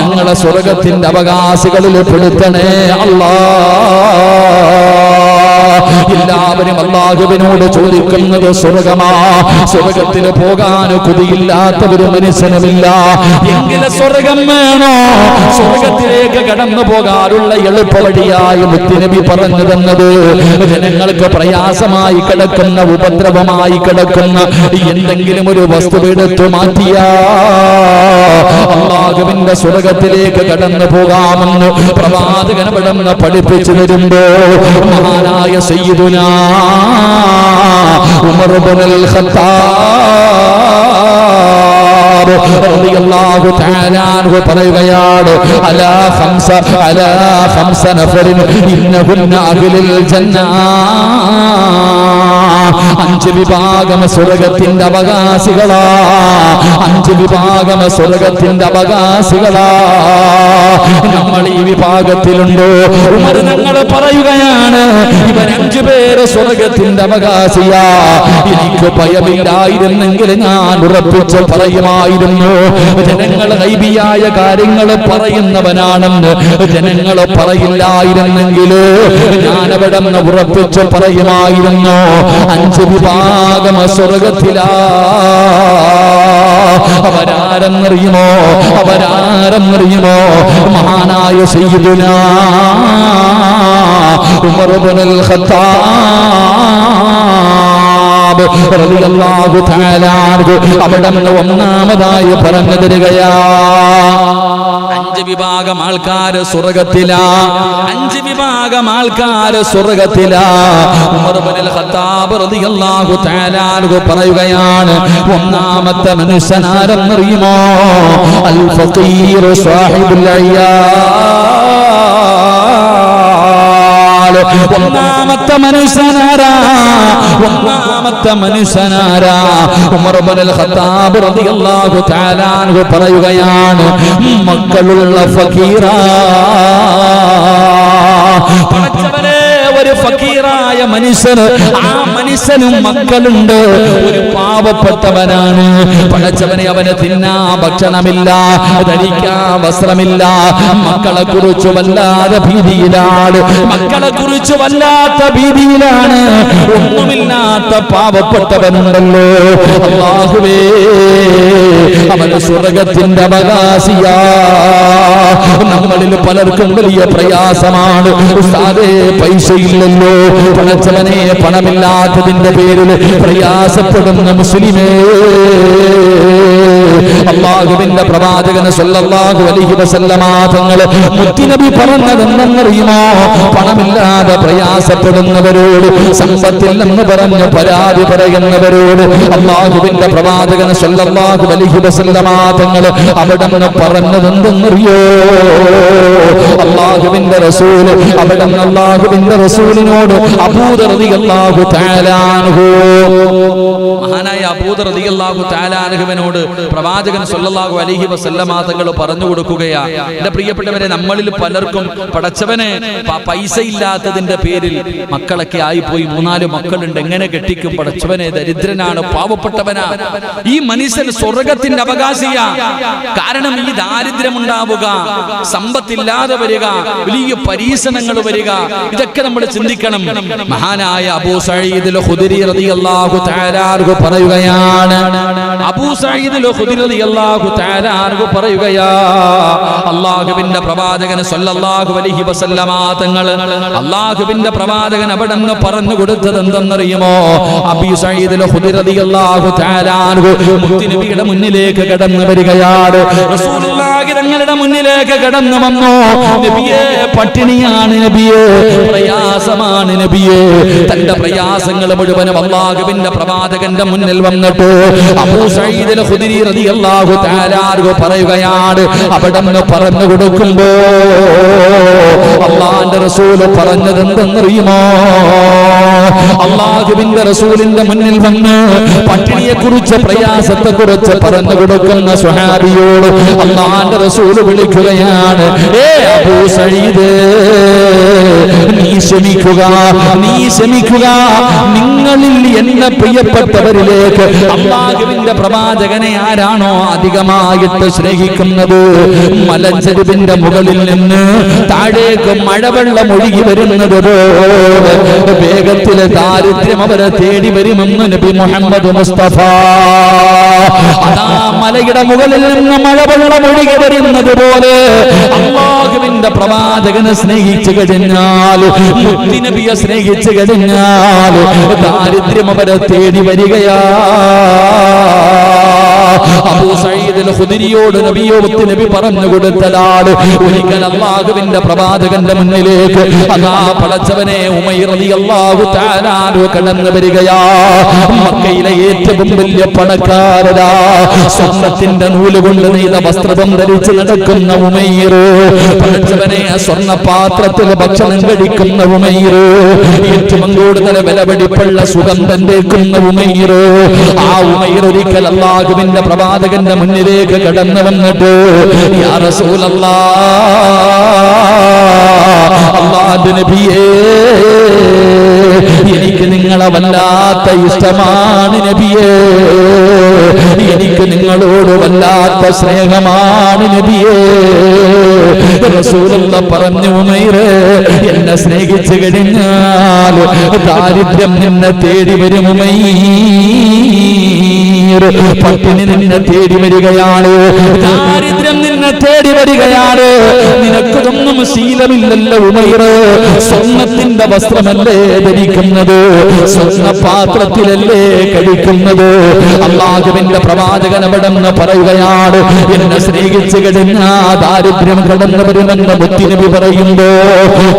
ഞങ്ങളെ സ്വർഗത്തിന്റെ അവകാശികളിൽ പെടുത്തണേ അല്ലാഹ്. എല്ലാവരും അല്ലാഹുവിനോട് ചോദിക്കുന്നത് സ്വർഗമാ. സ്വർഗത്തിൽ പോകാൻ കൊതിയില്ലാത്ത ഒരു മനുഷ്യനുമില്ല. എങ്കിലും സ്വർഗം വേണോ? സ്വർഗത്തിലേക്ക് കടന്നു പോകാനുള്ള എളുപ്പവഴിയായി മുത്തുനബി പറഞ്ഞു തന്നത് ജനങ്ങൾക്ക് പ്രയാസമായി കിടക്കുന്ന, ഉപദ്രവമായി കിടക്കുന്ന എന്തെങ്കിലും ഒരു വസ്തു എടുത്തു മാറ്റിയാ അല്ലാഹുവിന്റെ സ്വർഗത്തിലേക്ക് കടന്നു പോകാമെന്ന് പ്രവാചകൻ അവിടുന്ന് പഠിപ്പിച്ചു തരുമ്പോ മഹാനായ സയ്യിദുനാ ഉമർ ഇബ്നുൽ ഖത്താബ് റളിയല്ലാഹു തആല അൻഹു പറയുകയാണ്, അലാ ഖംസ നഫറിൻ ഇന്നഹുന്ന അഹ്ലുൽ ജന്ന. 5 വിഭാഗം സ്വർഗത്തിന്റെ അവകാശികളാ. 5 വിഭാഗം സ്വർഗത്തിന്റെ അവകാശികളാ. നമ്മൾ ഈ വിഭാഗത്തിലുണ്ടോ? ഉമർ ഞങ്ങൾ പറയുകയാണ്, ഇവർ 5 പേര് സ്വർഗത്തിന്റെ അവകാശിയാ. എനിക്ക് ഭയമില്ലായിരുന്നെങ്കിൽ ഞാൻ ഉറപ്പിച്ച് പറയുമായിരുന്നു. ജനങ്ങൾ ഗൈബിയായ കാര്യങ്ങൾ പറയുന്നവനാണെന്ന് ജനങ്ങൾ പറയില്ലായിരുന്നെങ്കിൽ ഞാൻ അവിടെ നിന്ന് ഉറപ്പിച്ച് പറയുമായിരുന്നു. 5 വിഭാഗം സ്വർഗത്തിലാ. അവരാരെന്നറിയുമോ? അവരാരെന്നറിയുമോ? മഹാനായ സയ്യിദുനാ ഉമർ ഇബ്നുൽ ഖത്താബ് റളിയല്ലാഹു തആല അൻഹു അവിടെ ഒന്നാമതായി പറഞ്ഞു തരികയാ, 5 വിഭാഗം ആൾക്കാര് സ്വർഗത്തിലാ. 5 വിഭാഗം ആൾക്കാര് സ്വർഗത്തിലാ. ഉമർ ഇബ്നുൽ ഖത്താബ് റളിയല്ലാഹു തആല അൻഹു പറയുകയാണ്, ഒന്നാമത്തെ മനുഷ്യനാരെന്നറിയുമോ? അൽ ഫഖീർ സാഹിബുൽ അയ്യാൽ. ഒന്നാമത്തെ മനുഷ്യനാരാ? ഒന്നാമത്തെ മനുഷ്യനാരാ? ഉമർ ഇബ്നുൽ ഖത്താബ് റളിയല്ലാഹു തആല അൻഹു പറയുകയാണ്, മക്കളുള്ള ഫഖീറാ. പടച്ചവനെ, ഒരു ഫക്കീറായ മനുഷ്യന്, ആ മനുഷ്യനും മക്കളുണ്ട്. ഒരു പാവപ്പെട്ടവനാണ്. പടച്ചവനെ, അവന് തിന്നാൻ ഭക്ഷണമില്ല, ധരിക്കാൻ വസ്ത്രമില്ല. മക്കളെ കുറിച്ച് വല്ലാതെ ഭീതിയിലാണ്. മക്കളെ കുറിച്ച് വല്ലാത്ത ഭീതിയിലാണ്. ഒന്നുമില്ലാത്ത പാവപ്പെട്ടവനുണ്ടല്ലോ. അല്ലാഹുവേ, അവന് സ്വർഗത്തിന്റെ അവകാശിയാ. നമ്മളിൽ പലർക്കും വലിയ പ്രയാസമാണ്. ഉസ്താദേ, പൈസയില്ലല്ലോ. പടച്ചവനെ, പണമില്ലാത്തതിന്റെ പേരിൽ പ്രയാസപ്പെടുന്ന മുസ്ലിമേ, അല്ലാഹുവിന്റെ പ്രവാചകൻ സല്ലല്ലാഹു അലൈഹി വസല്ലമ തങ്ങൾ മുത്തുനബി പറഞ്ഞതെന്നറിയുമോ? പണമില്ലാതെ പ്രയാസപ്പെടുന്നവരോട്, സമ്പത്തില്ലെന്ന് പറഞ്ഞ് പരാതി പറയുന്നവരോട് അല്ലാഹുവിന്റെ പ്രവാചകൻ സല്ലല്ലാഹു അലൈഹി വസല്ലമ തങ്ങൾ അവിടെ പറഞ്ഞതെന്തെന്നറിയോ? അല്ലാഹുവിന്റെ റസൂൽ അവിടെ അല്ലാഹുവിന്റെ റസൂലിനോട് അബൂദർ റളിയല്ലാഹു തആല അൻഹു, മഹാനായ അബൂദർ റളിയല്ലാഹു തആല അൻഹുവിനോട് പ്രവാചകൻ സല്ലല്ലാഹു അലൈഹി വസല്ലമ തങ്ങൾ പറഞ്ഞു കൊടുക്കുകയാ, എന്റെ പ്രിയപ്പെട്ടവരെ, നമ്മളിൽ പലർക്കും പടച്ചവനെ പൈസ ഇല്ലാത്തതിന്റെ പേരിൽ മക്കളൊക്കെ ആയിപ്പോയി. 3-4 മക്കളുണ്ട്. എങ്ങനെ കെട്ടിക്കും? പടച്ചവനെ, ദരിദ്രനാണ്, പാവപ്പെട്ടവനാ. ഈ മനുഷ്യൻ സ്വർഗത്തിന്റെ അവകാശിയാ. കാരണം ഈ ദാരിദ്ര്യം ഉണ്ടാവുക, സമ്പത്തില്ലാതെ വരിക, വലിയ പരീക്ഷണങ്ങൾ വരിക, ഇതൊക്കെ നമ്മൾ ചിന്തിക്കണം. മഹാനായ അബൂ സഈദ് അൽ ഖുദരി റളിയല്ലാഹു തആല അൻഹു പറയുകയാണ്, അബൂ സഈദ് അൽ ഖുദരി റളിയല്ലാഹു തആല അൻഹു പറയുകയാ, അല്ലാഹുവിന്റെ പ്രവാചകൻ സല്ലല്ലാഹു അലൈഹി വസല്ലമ തങ്ങൾ, അല്ലാഹുവിന്റെ പ്രവാചകൻ അവിടെ നിന്ന് പറഞ്ഞു കൊടുത്തത് എന്തെന്നറിയുമോ? അബൂ സഈദ് അൽ ഖുദരി റളിയല്ലാഹു തആല അൻഹു മുത്തുനബിയുടെ മുന്നിലേക്ക് കടന്നു വരികയാണ്. റസൂലുള്ളാഹി തങ്ങളുടെ മുന്നിലേക്ക് കടന്നു വന്നു. നബിയേ, പട്ടിണിയാണ് നബിയേ, പ്രയാസമാണ് നബിയേ. തന്റെ പ്രയാസങ്ങൾ മുഴുവനും അല്ലാഹുവിന്റെ പ്രവാചകന്റെ മുന്നിൽ വന്നിട്ട് അബൂ സഈദ് അൽ ഖുദരി റളിയല്ലാഹു തആല അൻഹു പറയുകയാണ്, അവിടെ നിന്ന് പറഞ്ഞു കൊടുക്കുമ്പോ അല്ലാഹുവിന്റെ റസൂൽ പറഞ്ഞത് എന്തെന്നറിയുമോ? അല്ലാഹുവിന്റെ റസൂലിന്റെ മുന്നിൽ വന്ന് പട്ടിണിയെ കുറിച്ച്, പ്രയാസത്തെ കുറിച്ച് പറഞ്ഞു കൊടുക്കുന്ന സ്വഹാബിയോട് അല്ലാഹുവിന്റെ റസൂൽ വിളിക്കുകയാണ്, ഏ അബൂ സഈദ്, നീ ക്ഷമിക്കുക, നീ ക്ഷമിക്കുക. നിങ്ങളിൽ എന്നെ പ്രിയപ്പെട്ടവരിലേക്ക് അല്ലാഹുവിന്റെ പ്രവാചകനെ ആരാണോ അധികമായിട്ട് സ്നേഹിക്കുന്നത്, മലഞ്ചെരുവിന്റെ മുകളിൽ നിന്ന് താഴേക്ക് മഴവെള്ളം ഒഴുകി വരുന്നത് പോലെ വേഗത്തിലെ ദാരിദ്ര്യം അവരെ തേടി വരുമെന്ന് നബി മുഹമ്മദ് മുസ്തഫ. അതാ മലയുടെ മുകളിൽ നിന്ന് മഴവെള്ളം ഒഴുകി വരുന്നത് പോലെ അല്ലാഹുവിന്റെ പ്രവാചകനെ സ്നേഹിച്ചു കഴിഞ്ഞാൽ, നബിയെ സ്നേഹിച്ചു കഴിഞ്ഞാൽ ദാരിദ്ര്യം അവരെ തേടി വരികയാ. അബൂ സഈദ് അൽ ഖുദരിയോട് നബി പറഞ്ഞു കൊടുത്തതാണ്. ഒരിക്കൽ അല്ലാഹുവിന്റെ പ്രവാചകന്റെ മുന്നിലേക്ക് അതാ പടച്ചവനെ ഉമൈർ റളിയല്ലാഹു തആല കടന്നു വരികയാ. മക്കയിലെ ഏറ്റവും വലിയ പണക്കാരനാ, സ്വർണ്ണത്തിന്റെ നൂല് കൊണ്ട് നെയ്ത വസ്ത്രം ധരിച്ച് നടക്കുന്ന ഉമൈർ, പടച്ചവനെ സ്വർണ്ണ പാത്രത്തിൽ ഭക്ഷണം കഴിക്കുന്ന ഉമൈർ, ഏറ്റവും കൂടുതൽ വിലപിടിപ്പുള്ള സുഗന്ധം തേക്കുന്ന ഉമൈർ. ആ ഉമൈർ ഒരിക്കൽ അല്ലാഹുവിന്റെ പ്രവാചകന്റെ മുന്നിലേക്ക് കടന്നു വന്നിട്ട്, യാ റസൂലല്ലാഹ്, അല്ലാഹുവിന്റെ നബിയേ, എനിക്ക് നിങ്ങളെ വല്ലാത്ത ഇഷ്ടമാണ് നബിയേ, എനിക്ക് നിങ്ങളോട് വല്ലാത്ത സ്നേഹമാണ് നബിയേ. റസൂലുള്ളാഹി പറഞ്ഞു, ഉമൈറേ, എന്നെ സ്നേഹിച്ചു കഴിഞ്ഞാൽ ദാരിദ്ര്യം നിന്നെ തേടി വരും ഉമൈർ. പട്ടിണി നിന്നെ തേടി വരികയാണ്, ദാരിദ്ര്യം നിന്നെ തേടി വരികയാണ്. നിനക്കൊന്നും ശീലമില്ലല്ലോ ഉമൈർ, സ്വർണ്ണത്തിന്റെ വസ്ത്രമല്ലേ ധരിക്കുന്നത്, സ്വർണ്ണ പാത്രത്തിലല്ലേ കഴിക്കുന്നത്. അല്ലാഹുവിന്റെ പ്രവാചകൻ അവിടെന്ന് പറയുകയാണ്, എന്നെ സ്നേഹിച്ചു കഴിഞ്ഞാ ദാരിദ്ര്യം കടന്നു വരുമെന്ന് മുത്തുനബി പറയുമ്പോ,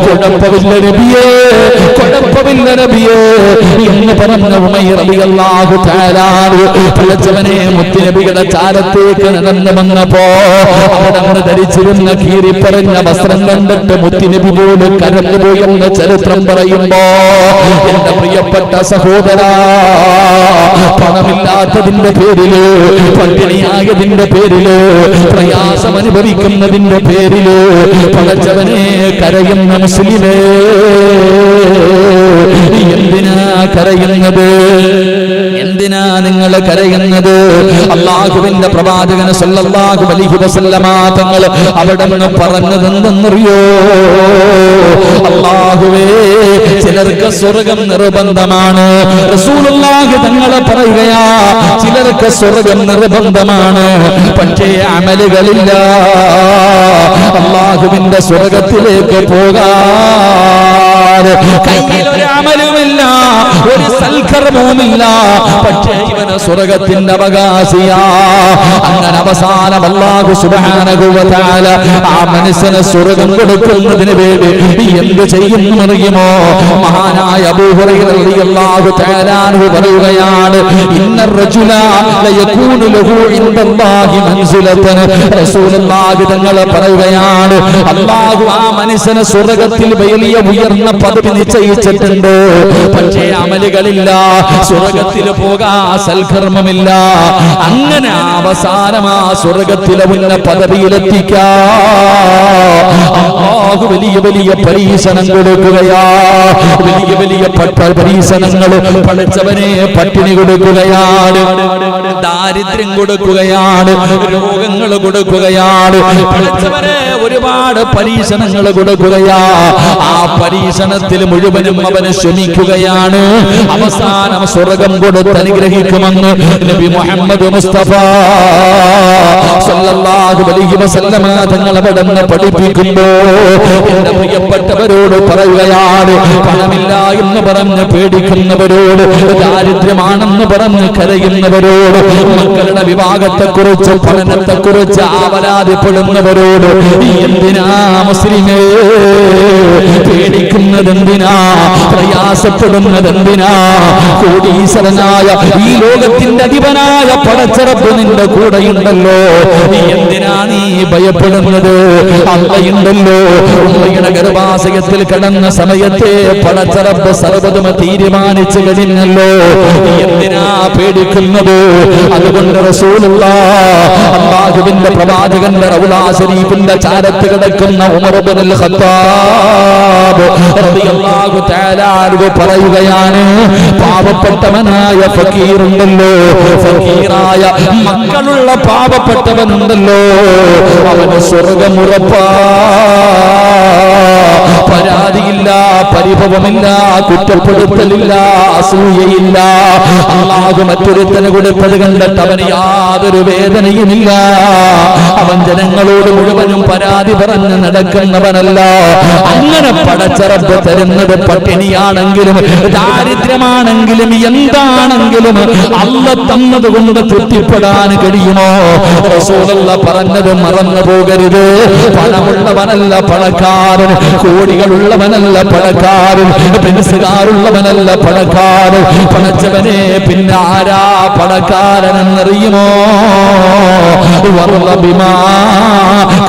കുഴപ്പമില്ല നബിയേ, കുഴപ്പമില്ല നബിയേ എന്ന് പറഞ്ഞ ഉമൈർ റളിയല്ലാഹു തആല പടച്ചവനെ മുത്തുനബിയുടെ ചാരത്തേക്ക് നടന്നു വന്നപ്പോ അവിടെ ധരിച്ചിരുന്ന കീറിപ്പറഞ്ഞ വസ്ത്രം കണ്ടിട്ട് മുത്തുനബി പോലും കരഞ്ഞുപോയി എന്ന ചരിത്രം പറയുമ്പോ, എന്റെ പ്രിയപ്പെട്ട സഹോദരാ, പണമില്ലാത്തതിന്റെ പേരില്, പട്ടിണിയായതിന്റെ പേരില്, പ്രയാസം അനുഭവിക്കുന്നതിന്റെ പേരില് പടച്ചവനെ കരയുന്ന മുസ്ലിമേ, എന്തിനാ കരയുന്നത്? എന്തിനാ നിങ്ങൾ കരയുന്നത്? അല്ലാഹുവിന്റെ പ്രവാചകൻ സല്ലല്ലാഹു അലൈഹി വസല്ലമ തങ്ങൾ അവിടെ നിന്ന് പറഞ്ഞത് എന്തെന്നറിയോ? അല്ലാഹുവേ, ചിലർക്ക് സ്വർഗ്ഗം നിർബന്ധമാണ്. റസൂലുള്ളാഹി തങ്ങൾ പറയുകയാ, ചിലർക്ക് സ്വർഗ്ഗം നിർബന്ധമാണ്, പക്ഷേ അമലുകളില്ല. അല്ലാഹുവിന്റെ സ്വർഗ്ഗത്തിലേക്ക് പോകാൻ കയ്യിൽ ഒരു അമലുമില്ല, ഒരു സൽക്കർമ്മവുമില്ല, പക്ഷേ ഇവന് സ്വർഗ്ഗത്തിന്റെ അവകാശിയാ. അങ്ങനെ അവസാനം അല്ലാഹു സുബ്ഹാനഹു വ തആല ആ മനുഷ്യന് സ്വർഗ്ഗം കൊടുക്കുന്നതിന് വേണ്ടി എന്ത് ചെയ്യുന്നു അറിയുമോ? മഹാനായ അബൂ ഹുറൈറ റളിയല്ലാഹു തആല അൻഹു പറയുകയാണ്, ഇന്നർ റജുല ലയകൂനു ലഹു ഇൻദല്ലാഹി മൻസിലതൻ. റസൂലുള്ളാഹി തങ്ങൾ പറയുകയാണ്, അല്ലാഹു ആ മനുഷ്യന് സ്വർഗ്ഗത്തിൽ വലിയ ഉയർന്ന പദവി നിശ്ചയിച്ചിട്ടുണ്ട്, പക്ഷേ അമലുകളില്ല, സ്വർഗ്ഗത്തിൽ പോകാ സൽക്കർമ്മമില്ല. അങ്ങനെ അവസാനം ആ സ്വർഗ്ഗത്തിലെ ഉന്ന പദവിയിലെത്തിക്കാ അല്ലാഹു വലിയ വലിയ പരീക്ഷണം കൊടുക്കുകയാ. വലിയ വലിയ പരീക്ഷണങ്ങൾ പഠിച്ചവനെ പട്ടിണി കൊടുക്കുകയാണ്, ദാരിദ്ര്യം കൊടുക്കുകയാണ്, രോഗങ്ങൾ കൊടുക്കുകയാണ്, പഠിച്ചവനെ ഒരുപാട് പരീക്ഷണങ്ങൾ കൊടുക്കുകയാ. ആ പരീക്ഷണത്തിൽ മുഴുവനും അവന് ശ്രമിക്കുകയാണ്. അവസാനം സ്വർഗ്ഗം കൊടുത്ത് അനുഗ്രഹിക്കുമെന്ന് നബി മുഹമ്മദ് മുസ്തഫ സല്ലല്ലാഹു അലൈഹി വസല്ലമ തങ്ങൾ അവിടുന്ന് പഠിപ്പിക്കുമ്പോ എന്റെ പ്രിയപ്പെട്ടവരോട് പറയുകയാണ്, പണമില്ല എന്ന് പറഞ്ഞ് പേടിക്കുന്നവരോട്, ദാരിദ്ര്യമാണെന്ന് പറഞ്ഞ് കരയുന്നവരോട്, മക്കളുടെ വിവാഹത്തെക്കുറിച്ച് പഠനത്തെക്കുറിച്ച് ആവലാതിപ്പെടുന്നവരോട്, എന്തിനാ മുസ്ലിമേ പേടിക്കുന്നതെന്തിനാ? പ്രയാസപ്പെടുന്നതെന്തിനാ? കോടീശ്വരനായ ഈ ലോകത്തിന്റെ അധിപനായ പടച്ചറപ്പ് നിന്റെ കൂടെയുണ്ടല്ലോ, എന്തിനാ നീ ഭയപ്പെടുന്നത്? അള്ളയുണ്ടല്ലോ. ഉമ്മയുടെ ഗർഭാശയത്തിൽ കിടന്ന സമയത്തെ പടച്ചറപ്പ് സർവ്വതും തീരുമാനിച്ചു കഴിഞ്ഞല്ലോ, എന്തിനാ പേടിക്കുന്നത്? അതുകൊണ്ട് റസൂലുള്ളാഹി അല്ലാഹുവിന്റെ പ്രവാചകന്റെ റൗള ശരീഫിന്റെ ചാരത്ത് കിടക്കുന്ന ഉമർ ഇബ്നുൽ ഖത്താബ് ഖത്താബ് റളിയല്ലാഹു തആല അൻഹു പറയുകയാണ്, പാവപ്പെട്ടവനായ ഫക്കീറുണ്ടല്ലോ, ഫക്കീറായ മക്കളുള്ള പാവപ്പെട്ടവനുണ്ടല്ലോ, അവന് സ്വർഗ്ഗമുറപ്പാ. പരാതിയില്ല, പരിഭവമില്ല, കുറ്റപ്പെടുത്തലില്ല, അസൂയയില്ല. അല്ലാഹു മറ്റൊരുത്തന് കൊടുത്തത് കണ്ടിട്ട് അവന് യാതൊരു വേദനയുമില്ല. അവൻ ജനങ്ങളോട് മുഴുവനും പരാതി പറഞ്ഞ് നടക്കുന്നവനല്ല. അങ്ങനെ പടച്ച റബ്ബ് തരുന്നത് പട്ടിണിയാണെങ്കിലും ദാരിദ്ര്യമാണെങ്കിലും എന്താണെങ്കിലും അല്ല തന്നത് കൊണ്ട് തൃപ്തിപ്പെടാൻ കഴിയുമോ? റസൂലുള്ളാഹി പറഞ്ഞത് മറന്നു പോകരുത്. പണമുള്ളവനല്ല പണക്കാരൻ, കോടികളുള്ളവനല്ല പണക്കാരൻ, പെൻസുകാരുള്ളവനല്ല പണക്കാരൻ. പണച്ചവനെ പിന്നെ ആരാ പണക്കാരനെന്നറിയുമോ? വർറബിമാ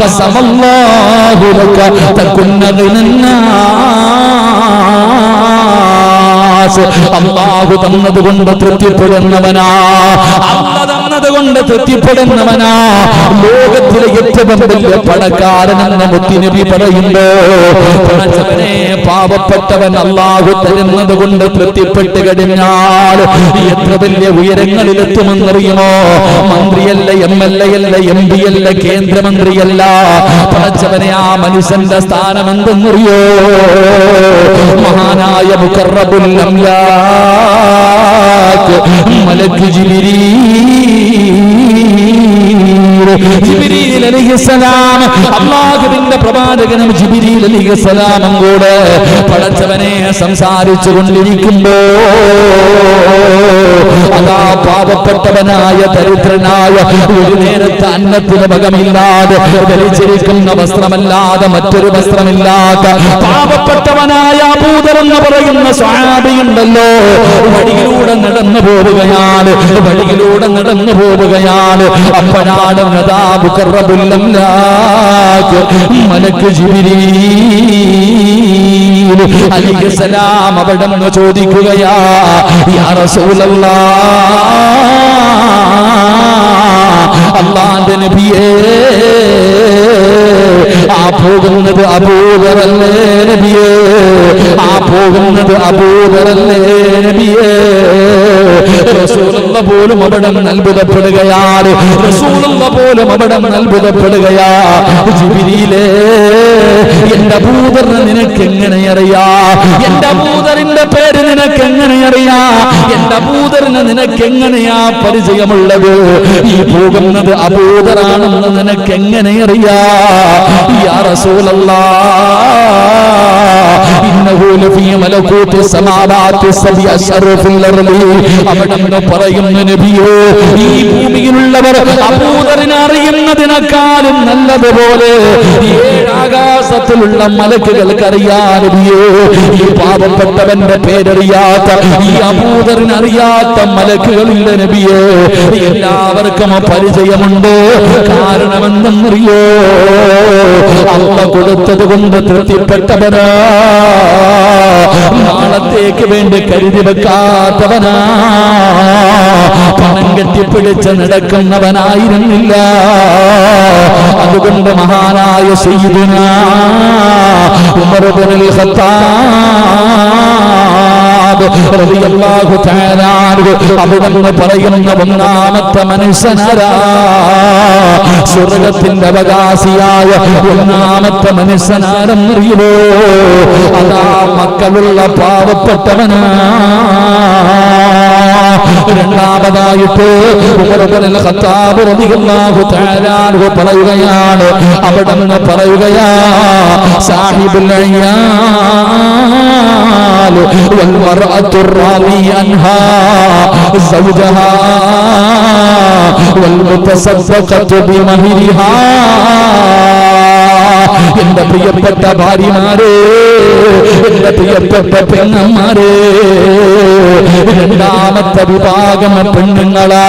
കസമല്ലാഹു ലക തകുന്ന ഗിനന്നാസ്. അല്ലാഹു തന്നതുകൊണ്ട് തൃപ്തിപ്പെടുന്നവനാ, അല്ലാഹു തന്നതുകൊണ്ട് തൃപ്തിപ്പെടുന്നവനാ ലോകത്തിലെ ഏറ്റവും വലിയ പണക്കാരനെന്ന് മുത്തുനബി പറയുമ്പോ, പണച്ചവനെ പാവപ്പെട്ടവൻ അല്ലാഹു തരുന്നത് കൊണ്ട് തൃപ്തിപ്പെട്ട് കഴിഞ്ഞാൽ എത്ര വലിയ ഉയരങ്ങളിലെത്തുമെന്നറിയുമോ? മന്ത്രിയല്ല, MLA അല്ല, MP അല്ല, കേന്ദ്രമന്ത്രിയല്ല. പണച്ചവനെ ആ മനുഷ്യന്റെ സ്ഥാനം എന്തെന്നറിയോ? മഹാനായ മുഖറബുൽ അംലാക്ക് മലക്ക് ജിബ്രീൽ അലൈഹിസ്സലാം, അല്ലാഹുവിന്റെ പ്രവാചകനും ജിബ്രീൽ അലൈഹിസ്സലാമും കൂടെ പടച്ചവനെ സംസാരിച്ചു കൊണ്ടിരിക്കുമ്പോ അതാ പാവപ്പെട്ടവനായ ദരിദ്രനായ ഒരു നേരത്തെ അന്നത്തിന് ഭഗമില്ലാതെ ധരിച്ചിരിക്കുന്ന വസ്ത്രമല്ലാതെ മറ്റൊരു വസ്ത്രമില്ലാത്ത പാവപ്പെട്ടവനായ അബൂദർ എന്ന് പറയുന്ന സ്വഹാബിയുണ്ടല്ലോ, വഴിയിലൂടെ നടന്നു പോവുകയാണ്, വഴിയിലൂടെ നടന്നു പോവുകയാണ്. അപ്പോഴാണ് മുഖറബുൽ അംലാക്ക് മലക്ക് ജിബ്രീൽ അലൈഹിസ്സലാം അവിടെ നിന്ന് ചോദിക്കുകയാ, യാ റസൂലല്ലാഹ്, അല്ലാഹുവിന്റെ നബിയേ, ആ പോകുന്നത് അബൂദറല്ലേ നബിയേ, ആ പോകുന്നത് അബൂദറല്ലേ നബിയേ. റസൂലുള്ളാഹി പോലും അവിടെ അത്ഭുതപ്പെടുകയാണ്, റസൂലുള്ളാഹി പോലും അവിടെ അത്ഭുതപ്പെടുകയാ. ജിബ്രീലേ, എന്റെ അബൂദറിനെ നിനക്ക് എങ്ങനെ അറിയാ? എന്റെ അബൂദറിന്റെ പേര് നിനക്ക് എങ്ങനെ അറിയാ? എന്റെ അബൂദറിനെ നിനക്ക് എങ്ങനെയാ പരിചയമുള്ളത്? ഈ പോകുന്നത് അബൂദറാണെന്ന് നിനക്ക് എങ്ങനെ അറിയാ? യാ റസൂലല്ലാഹ്, ഇന്നഹു ലഫീ മലകൂതി സമാവാതി സബി അശ്റഫിൽ അർളി. അവിടെ പറയുന്ന നബിയോ, ഈ ഭൂമിയിലുള്ളവർ അബൂദറിനെ അറിയുന്നതിനേക്കാളും നല്ലതുപോലെ ഏഴാകാശത്തിലുള്ള മലക്കുകൾക്ക് അറിയാൻ നബിയോ. ഈ പാവപ്പെട്ടവന്റെ പേരറിയാത്ത, ഈ അബൂദറിനെ അറിയാത്ത മലക്കുകളില്ല നബിയോ. എല്ലാവർക്കും പരിചയമുണ്ട്. കാരണമെന്തെന്നറിയോ? അല്ലാഹു കൊടുത്തത് കൊണ്ട് തൃപ്തിപ്പെട്ടവനാ, നാളത്തേക്ക് വേണ്ടി കരുതി വെക്കാത്തവനാ, പണം കെട്ടിപ്പിടിച്ച് നടക്കുന്നവനായിരുന്നില്ല. അതുകൊണ്ട് മഹാനായ സയ്യിദുനാ ഉമർ ഇബ്നുൽ ഖത്താബ് റളിയല്ലാഹു തആല അൻഹു അവിടുന്ന് പറയുന്ന ഒന്നാമത്തെ മനുഷ്യനാരാ? സ്വർഗ്ഗത്തിന്റെ അവകാശിയായ ഒന്നാമത്തെ മനുഷ്യനാരെന്നറിയുമോ? അതാ മക്കളുള്ള പാവപ്പെട്ടവനാ. രണ്ടാമതായിട്ട് ഉമർ ഇബ്നുൽ ഖത്താബ് റളിയല്ലാഹു തആല അൻഹു പറയുകയാണ്, അവിടുന്ന് പറയുകയാ, സാഹിബുൽ അയ്യാൽ വൽ മർഅത്തു റാദി അൻഹാ സൗജഹാ വൽ മുതസദ്ദഖത്തു ബിമഹരിഹാ. എന്റെ പ്രിയപ്പെട്ട ഭാര്യമാരെ, എന്റെ പ്രിയപ്പെട്ട പെണ്ണന്മാരെ, രണ്ടാമത്തെ വിഭാഗം പെണ്ണുങ്ങളാ.